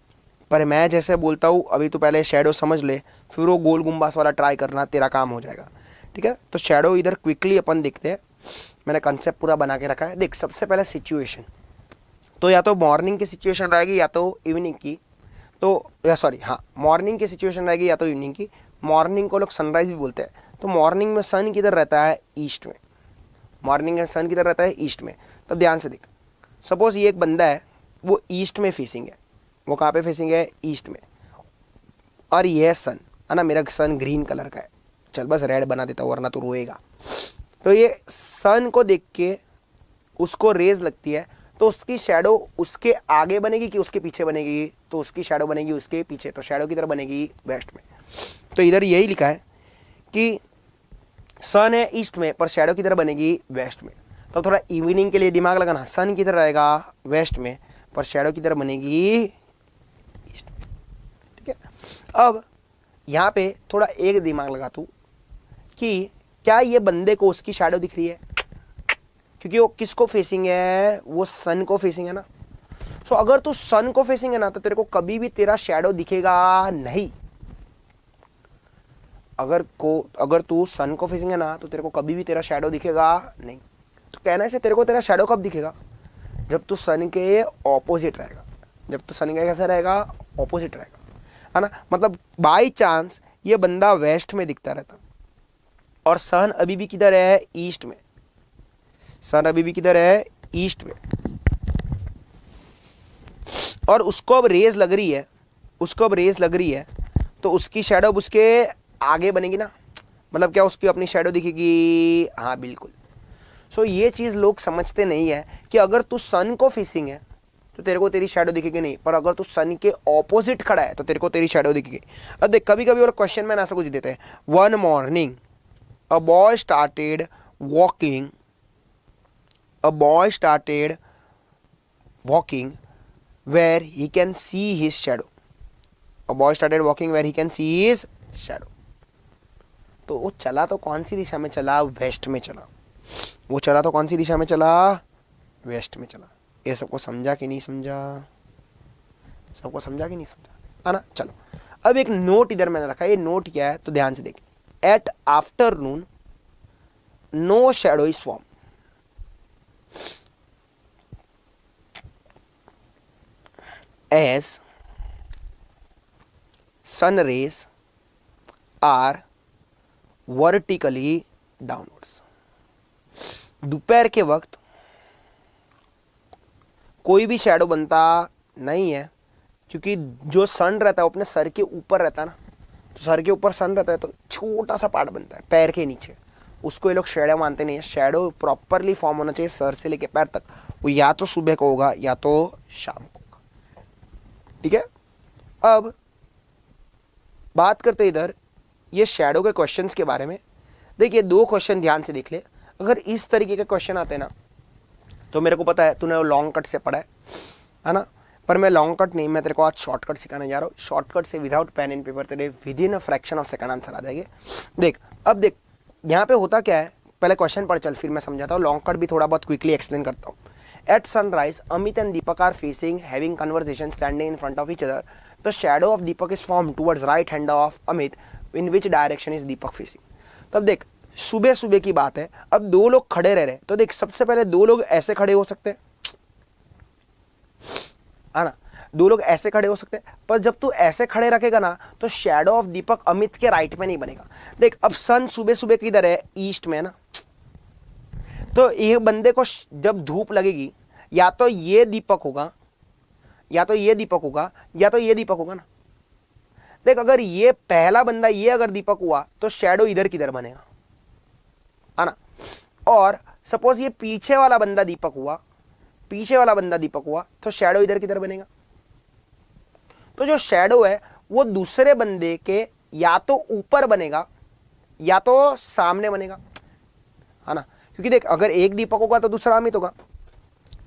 पर मैं जैसे बोलता हूँ, अभी तो पहले शैडो समझ ले, फिर वो गोल गुम्बास वाला ट्राई करना, तेरा काम हो जाएगा। ठीक है, तो शैडो इधर क्विकली अपन देखते हैं। मैंने कंसेप्ट पूरा बना के रखा है। देख, सबसे पहले सिचुएशन तो या तो मॉर्निंग की सिचुएशन रहेगी या तो इवनिंग की, तो या सॉरी हाँ, मॉर्निंग की सिचुएशन रहेगी या तो इवनिंग की। मॉर्निंग को लोग सनराइज भी बोलते हैं। तो मॉर्निंग में सन किधर रहता है? ईस्ट में। मॉर्निंग में सन किधर रहता है? ईस्ट में। तब ध्यान से देख, सपोज ये एक बंदा है, वो ईस्ट में फेसिंग है। वो कहाँ पे फेसिंग है? ईस्ट में। और ये सन है ना, मेरा सन ग्रीन कलर का है, चल बस रेड बना देता हूँ वरना तो रोएगा। तो ये सन को देख के उसको रेज लगती है, तो उसकी शैडो उसके आगे बनेगी कि उसके पीछे बनेगी? तो उसकी शैडो बनेगी उसके पीछे, तो शैडो किधर बनेगी? वेस्ट में। तो इधर यही लिखा है कि सन है ईस्ट में पर शैडो किधर बनेगी? वेस्ट में। तो थोड़ा इवनिंग के लिए दिमाग लगाना, सन किधर रहेगा? वेस्ट में, पर शैडो किधर बनेगी? ईस्ट में। ठीक है, अब यहाँ पे थोड़ा एक दिमाग लगा तू कि क्या ये बंदे को उसकी शैडो दिख रही है? क्योंकि वो किसको फेसिंग है? वो सन को फेसिंग है ना। सो अगर तू सन को फेसिंग है ना, तो तेरे को कभी भी तेरा शैडो दिखेगा नहीं। अगर तू सन को फेसिंग है ना, तो तेरे को कभी भी तेरा शैडो दिखेगा नहीं। तो कहना है तेरे को तेरा शैडो कब दिखेगा? जब तू सन के ऑपोजिट रहेगा। जब तू सन के कैसा रहेगा? ऑपोजिट रहेगा, है ना। मतलब बाई चांस ये बंदा वेस्ट में दिखता रहता और सन अभी भी किधर है? ईस्ट में। सन अभी भी किधर है? ईस्ट में। और उसको अब रेज लग रही है, उसको अब रेज लग रही है, तो उसकी शैडो उसके आगे बनेगी ना। मतलब क्या उसकी अपनी शैडो दिखेगी? हाँ बिल्कुल। सो ये चीज़ लोग समझते नहीं है कि अगर तू सन को फेसिंग है तो तेरे को तेरी शैडो दिखेगी नहीं, पर अगर तू सन के ऑपोजिट खड़ा है तो तेरे को तेरी शैडो दिखेगी। अब देख, कभी कभी वो लोग क्वेश्चन में ना ऐसा कुछ देते हैं, one morning a boy started walking, a boy started walking where he can see his shadow. A boy started walking where he can see his shadow. तो वो चला तो कौन सी दिशा में चला? वेस्ट में चला। वो चला तो कौन सी दिशा में चला? वेस्ट में चला। ये सबको समझा कि नहीं समझा? सबको समझा कि नहीं समझा? है ना। चलो, अब एक नोट इधर मैंने रखा है। ये नोट क्या है तो ध्यान से देख। At afternoon no shadow is form. As sun rays are vertically downwards. दोपहर के वक्त कोई भी शैडो बनता नहीं है, क्योंकि जो सन रहता है वो अपने सर के ऊपर रहता है ना। तो सर के ऊपर सन रहता है तो छोटा सा पार्ट बनता है पैर के नीचे, उसको ये लोग शैडो मानते नहीं है। शैडो प्रॉपरली फॉर्म होना चाहिए सर से लेके पैर तक। वो या तो सुबह को होगा या तो शाम को। ठीक है, अब बात करते इधर ये शैडो के क्वेश्चंस के बारे में। देखिए, दो क्वेश्चन ध्यान से देख ले। अगर इस तरीके के क्वेश्चन आते हैं ना, तो मेरे को पता है तूने वो लॉन्ग कट से पढ़ा है ना, पर मैं लॉन्ग कट नहीं, मैं तेरे को आज शॉर्टकट सिखाने जा रहा हूँ। शॉर्टकट से विदाउट पेन एंड पेपर तेरे within a fraction of second answer आ जाएंगे। देख, अब देख यहाँ पे होता क्या है, पहले क्वेश्चन पढ़ चल, फिर मैं समझाता हूँ। लॉन्ग कट भी थोड़ा बहुत क्विकली एक्सप्लेन करता हूँ। At sunrise, Amit and Deepak are facing, having conversation, standing in front of each other. The shadow of Deepak is formed towards right hand of Amit. In which direction is Deepak facing? तो अब देख, सुबह सुबह की बात है, अब दो लोग खड़े रह रहे, तो देख सबसे पहले दो लोग ऐसे खड़े हो सकते हैं, है ना, दो लोग ऐसे खड़े हो सकते हैं, पर जब तू ऐसे खड़े रखेगा ना तो शैडो ऑफ दीपक अमित के राइट में नहीं बनेगा। देख अब सन सुबह सुबह किधर है, ईस्ट में है ना, तो ये बंदे को जब धूप लगेगी या तो ये दीपक होगा, या तो ये दीपक होगा, या तो ये दीपक होगा ना। देख अगर ये पहला बंदा ये अगर दीपक हुआ तो शैडो इधर किधर बनेगा, है ना। और सपोज ये पीछे वाला बंदा दीपक हुआ, पीछे वाला बंदा दीपक हुआ, तो शैडो इधर किधर बनेगा। तो जो शैडो है वो दूसरे बंदे के या तो ऊपर बनेगा या तो सामने बनेगा, है ना, क्योंकि देख अगर एक दीपक होगा तो दूसरा अमित होगा।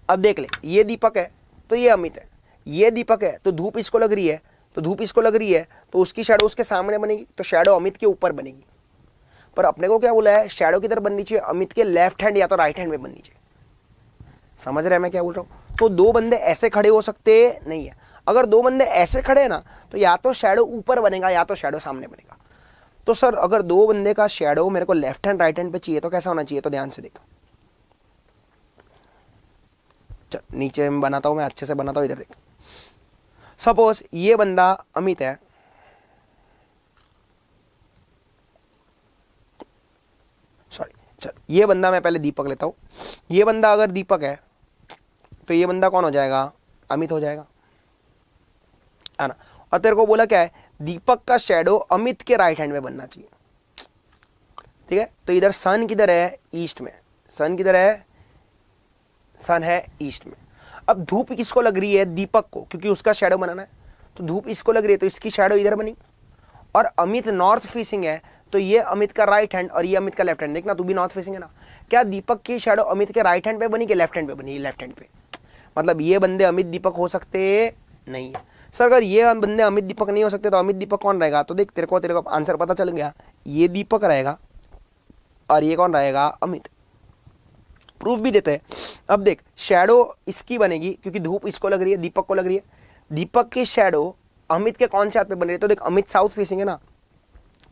अब देख ले, ये दीपक है तो ये अमित है, ये दीपक है तो धूप इसको लग रही है, तो धूप इसको लग रही है तो उसकी शैडो उसके सामने बनेगी, तो शैडो अमित के ऊपर बनेगी। पर अपने को क्या बोला है, शैडो किधर बननी चाहिए, अमित के लेफ्ट हैंड या तो राइट हैंड में बननी चाहिए। समझ रहे हैं मैं क्या बोल रहा हूं। तो दो बंदे ऐसे खड़े हो सकते नहीं है। अगर दो बंदे ऐसे खड़े हैं ना तो या तो शैडो ऊपर बनेगा या तो शैडो सामने बनेगा। तो सर अगर दो बंदे का शैडो मेरे को लेफ्ट हैंड राइट हैंड पे चाहिए तो कैसा होना चाहिए, तो ध्यान से देखो, चल नीचे में बनाता हूं, मैं अच्छे से बनाता हूं, इधर देख। सपोज ये बंदा अमित है, सॉरी चल ये बंदा मैं पहले दीपक लेता हूं, ये बंदा अगर दीपक है तो ये बंदा कौन हो जाएगा, अमित हो जाएगा, है ना। और तेरे को बोला क्या है, दीपक का शैडो अमित के राइट हैंड में बनना चाहिए, ठीक है। तो इधर सन किधर है, ईस्ट में, सन किधर है, सन है ईस्ट में। अब धूप किसको लग रही है, दीपक को, क्योंकि उसका शैडो बनाना है, तो धूप इसको लग रही है तो इसकी शैडो इधर बनी। और अमित नॉर्थ फेसिंग है तो ये अमित का राइट हैंड और ये अमित का लेफ्ट हैंड। देखना तू भी नॉर्थ फेसिंग है ना, क्या दीपक की शैडो अमित के राइट हैंड पे बनी कि लेफ्ट हैंड पे बनी, लेफ्ट हैंड पे। मतलब ये बंदे अमित दीपक हो सकते नहीं है। सर अगर ये बंदे अमित दीपक नहीं हो सकते तो अमित दीपक कौन रहेगा, तो देख तेरे को आंसर पता चल गया, ये दीपक रहेगा और ये कौन रहेगा, अमित। प्रूफ भी देते हैं। अब देख शैडो इसकी बनेगी क्योंकि धूप इसको लग रही है, दीपक को लग रही है, दीपक की शैडो अमित के कौन से हाथ पे बन रही है, तो देख अमित साउथ फेसिंग है ना,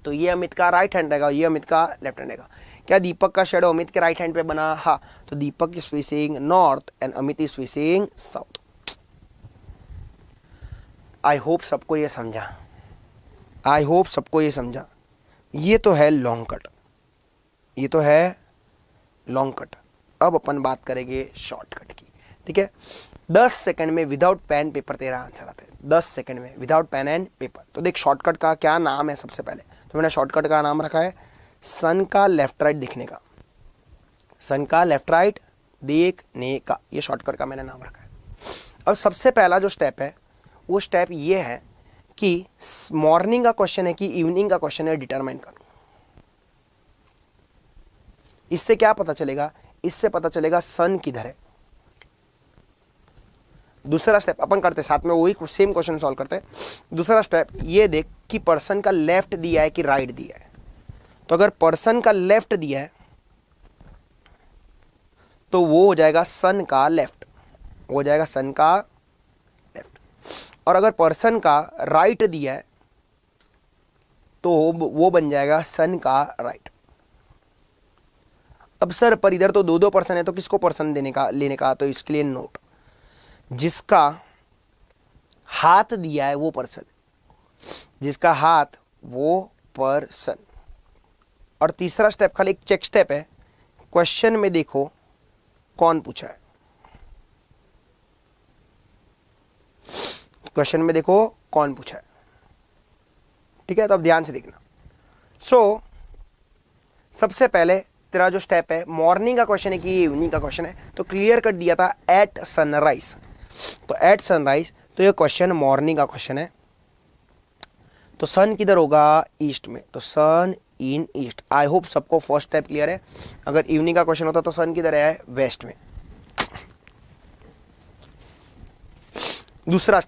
तो ये अमित का राइट हैंड रहेगा, ये अमित का लेफ्ट हैंड रहेगा। क्या दीपक का शैडो अमित के राइट हैंड पे बना, हाँ, तो Deepak is facing north and Amit is facing south. I hope सबको ये समझा, आई होप सबको ये समझा। ये तो है लॉन्ग कट, ये तो है लॉन्ग कट। अब अपन बात करेंगे शॉर्टकट की, ठीक है। 10 सेकंड में विदाउट पेन पेपर तेरा आंसर आता है, 10 सेकंड में विदाउट पेन एंड पेपर। तो देख शॉर्टकट का क्या नाम है, सबसे पहले तो मैंने शॉर्टकट का नाम रखा है सन का लेफ्ट राइट दिखने का, सन का लेफ्ट राइट देखने का, ये शॉर्टकट का मैंने नाम रखा है। अब सबसे पहला जो स्टेप है वो स्टेप ये है कि मॉर्निंग का क्वेश्चन है कि इवनिंग का क्वेश्चन है, डिटरमाइन करो। इससे क्या पता चलेगा, इससे पता चलेगा सन किधर है। दूसरा स्टेप अपन करते साथ में, वही सेम क्वेश्चन सॉल्व करते हैं। दूसरा स्टेप ये देख कि पर्सन का लेफ्ट दिया है कि राइट दिया है। तो अगर पर्सन का लेफ्ट दिया है तो वो हो जाएगा सन का लेफ्ट, हो जाएगा सन का लेफ्ट। और अगर पर्सन का राइट दिया है तो वो बन जाएगा सन का राइट। अब सर पर इधर तो दो दो पर्सन है तो किसको पर्सन देने का लेने का, तो इसके लिए नोट, जिसका हाथ दिया है वो पर्सन, जिसका हाथ वो पर्सन। और तीसरा स्टेप खाली एक चेक स्टेप है, क्वेश्चन में देखो कौन पूछा है, क्वेश्चन में देखो कौन पूछा है, ठीक है। तो अब ध्यान से देखना। सो सबसे पहले तेरा जो स्टेप है, मॉर्निंग का क्वेश्चन है कि इवनिंग का क्वेश्चन है, तो क्लियर कर दिया था एट सनराइज, तो एट सनराइज, तो ये क्वेश्चन मॉर्निंग का क्वेश्चन है। तो सन किधर होगा, ईस्ट में, तो सन इन ईस्ट। आई होप सबको फर्स्ट स्टेप क्लियर है। अगर इवनिंग का क्वेश्चन होता तो सन किधर है, वेस्ट में। दूसरा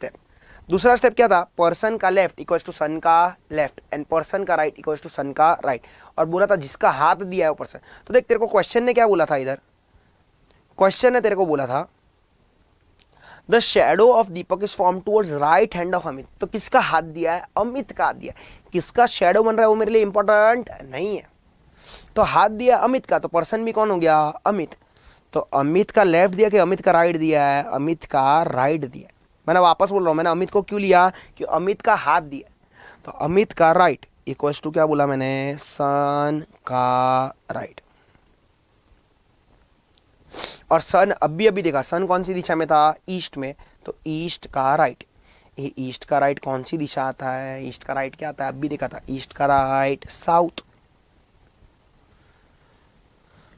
स्टेप क्या था, पर्सन का लेफ्ट इक्वल्स टू सन का लेफ्ट एंड पर्सन का राइट इक्वल्स टू सन का राइट। और बोला था जिसका हाथ दिया है वो पर्सन। तो देख तेरे को क्वेश्चन ने क्या बोला था, इधर क्वेश्चन ने तेरे को बोला था the shadow of Deepak is form towards right hand of Amit. तो किसका हाथ दिया है, अमित का हाथ दिया है। किसका शैडो बन रहा है वो मेरे लिए इंपॉर्टेंट नहीं है। तो हाथ दिया अमित का, तो पर्सन भी कौन हो गया, अमित। तो अमित का लेफ्ट दिया कि अमित का राइट दिया है, अमित का राइट दिया है। मैंने वापस बोल रहा हूँ, मैंने अमित को क्यों लिया कि अमित का हाथ दिया, तो अमित का राइट इक्वल्स टू क्या बोला मैंने, सन का राइट। और सन अभी देखा, सन कौन सी दिशा में था, ईस्ट में, तो ईस्ट का राइट। ये ईस्ट का राइट कौन सी दिशा आता है, ईस्ट का राइट क्या आता है, अभी देखा था, ईस्ट का राइट साउथ।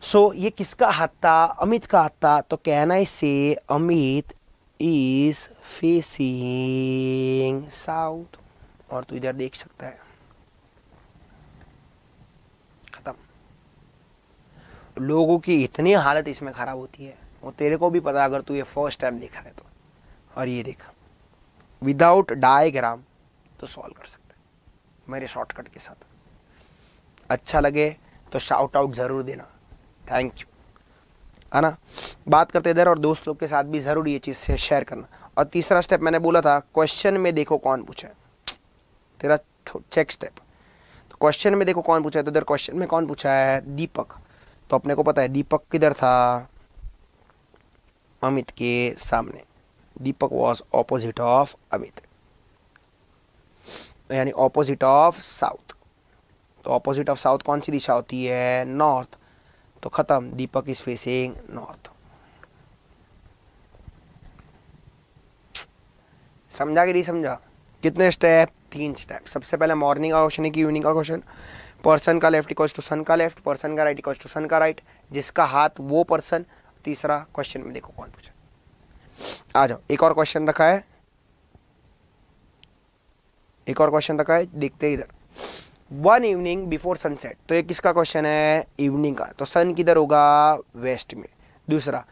सो ये किसका हाथ था, अमित का हाथ था, तो कहना इसे अमित इज फेसिंग साउथ। और तू इधर देख सकता है, खत्म। लोगों की इतनी हालत इसमें खराब होती है, वो तेरे को भी पता अगर तू ये फर्स्ट टाइम देख रहा है तो। और ये देख, विदाउट डायग्राम तो सॉल्व कर सकते हैं मेरे शॉर्टकट के साथ। अच्छा लगे तो शाउट आउट ज़रूर देना, थैंक यू, है ना। बात करते इधर, और दोस्त लोग के साथ भी ज़रूर ये चीज़ से शेयर करना। और तीसरा स्टेप मैंने बोला था, क्वेश्चन में देखो कौन पूछा है, तेरा चेक स्टेप। तो क्वेश्चन में देखो कौन पूछा है, तो इधर क्वेश्चन में कौन पूछा है, दीपक। तो अपने को पता है दीपक किधर था, अमित के सामने। दीपक वॉज ऑपोजिट ऑफ अमित, यानी ऑपोजिट ऑफ साउथ। तो ऑपोजिट ऑफ साउथ कौन सी दिशा होती है, नॉर्थ। तो खत्म, दीपक इज फेसिंग नॉर्थ। समझा कि नहीं समझा, कितने स्टेप, 3 स्टेप। सबसे पहले मॉर्निंग का क्वेश्चन है कि इवनिंग का क्वेश्चन, पर्सन का लेफ्ट इक्वल्स टू सन का लेफ्ट, पर्सन का राइट इक्वल्स टू सन का राइट, जिसका हाथ वो पर्सन। तीसरा क्वेश्चन में देखो कौन पूछा। आ जाओ, एक और क्वेश्चन रखा है, एक और क्वेश्चन रखा है, देखते हैं इधर। 1 इवनिंग बिफोर सनसेट, तो ये किसका क्वेश्चन है, इवनिंग का। तो सन किधर होगा, वेस्ट में। दूसरा,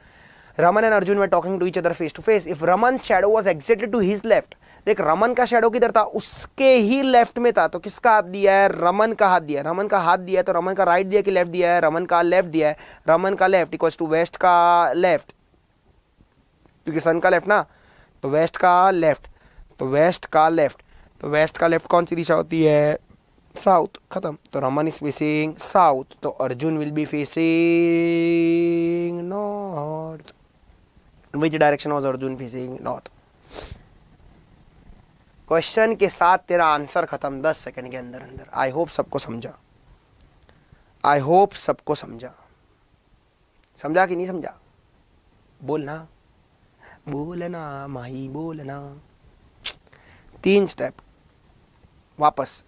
Raman and Arjun were talking to each other face to face, if Raman shadow was exactly to his left. देख, रमन का शैडो किधर था, उसके ही लेफ्ट में था। तो किसका हाथ दिया है, रमन का हाथ दिया है। रमन का हाथ दिया है, तो रमन का राइट दिया कि लेफ्ट दिया है, रमन का लेफ्ट दिया है। रमन का लेफ्ट इक्वल्स टू वेस्ट का लेफ्ट, क्योंकि सन का लेफ्ट ना, तो वेस्ट का लेफ्ट, तो वेस्ट का लेफ्ट, तो वेस्ट का लेफ्ट कौन सी दिशा होती है, साउथ। खत्म। तो रमन इज फेसिंग साउथ, तो Arjun will be facing north. Which direction was Arjun facing, north. Question के साथ तेरा आंसर खत्म 10 सेकंड के अंदर अंदर। आई होप सबको समझा, आई होप सबको समझा। समझा कि नहीं समझा, बोलना बोलना माही बोलना। 3 स्टेप, वापस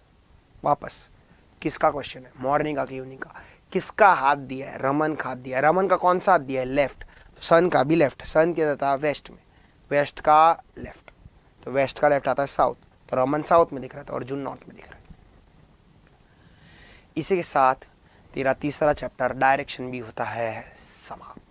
वापस। किसका क्वेश्चन है, मॉर्निंग का कि इवनिंग का, किसका हाथ दिया है, रमन का हाथ दिया है। रमन का कौन सा हाथ दिया है, लेफ्ट। तो सन का भी लेफ्ट, सन किधर था, वेस्ट में, वेस्ट का लेफ्ट, तो वेस्ट का लेफ्ट आता है साउथ। तो रमन साउथ में दिख रहा था, अर्जुन नॉर्थ में दिख रहा है। इसी के साथ तेरा तीसरा चैप्टर डायरेक्शन भी होता है समाप्त।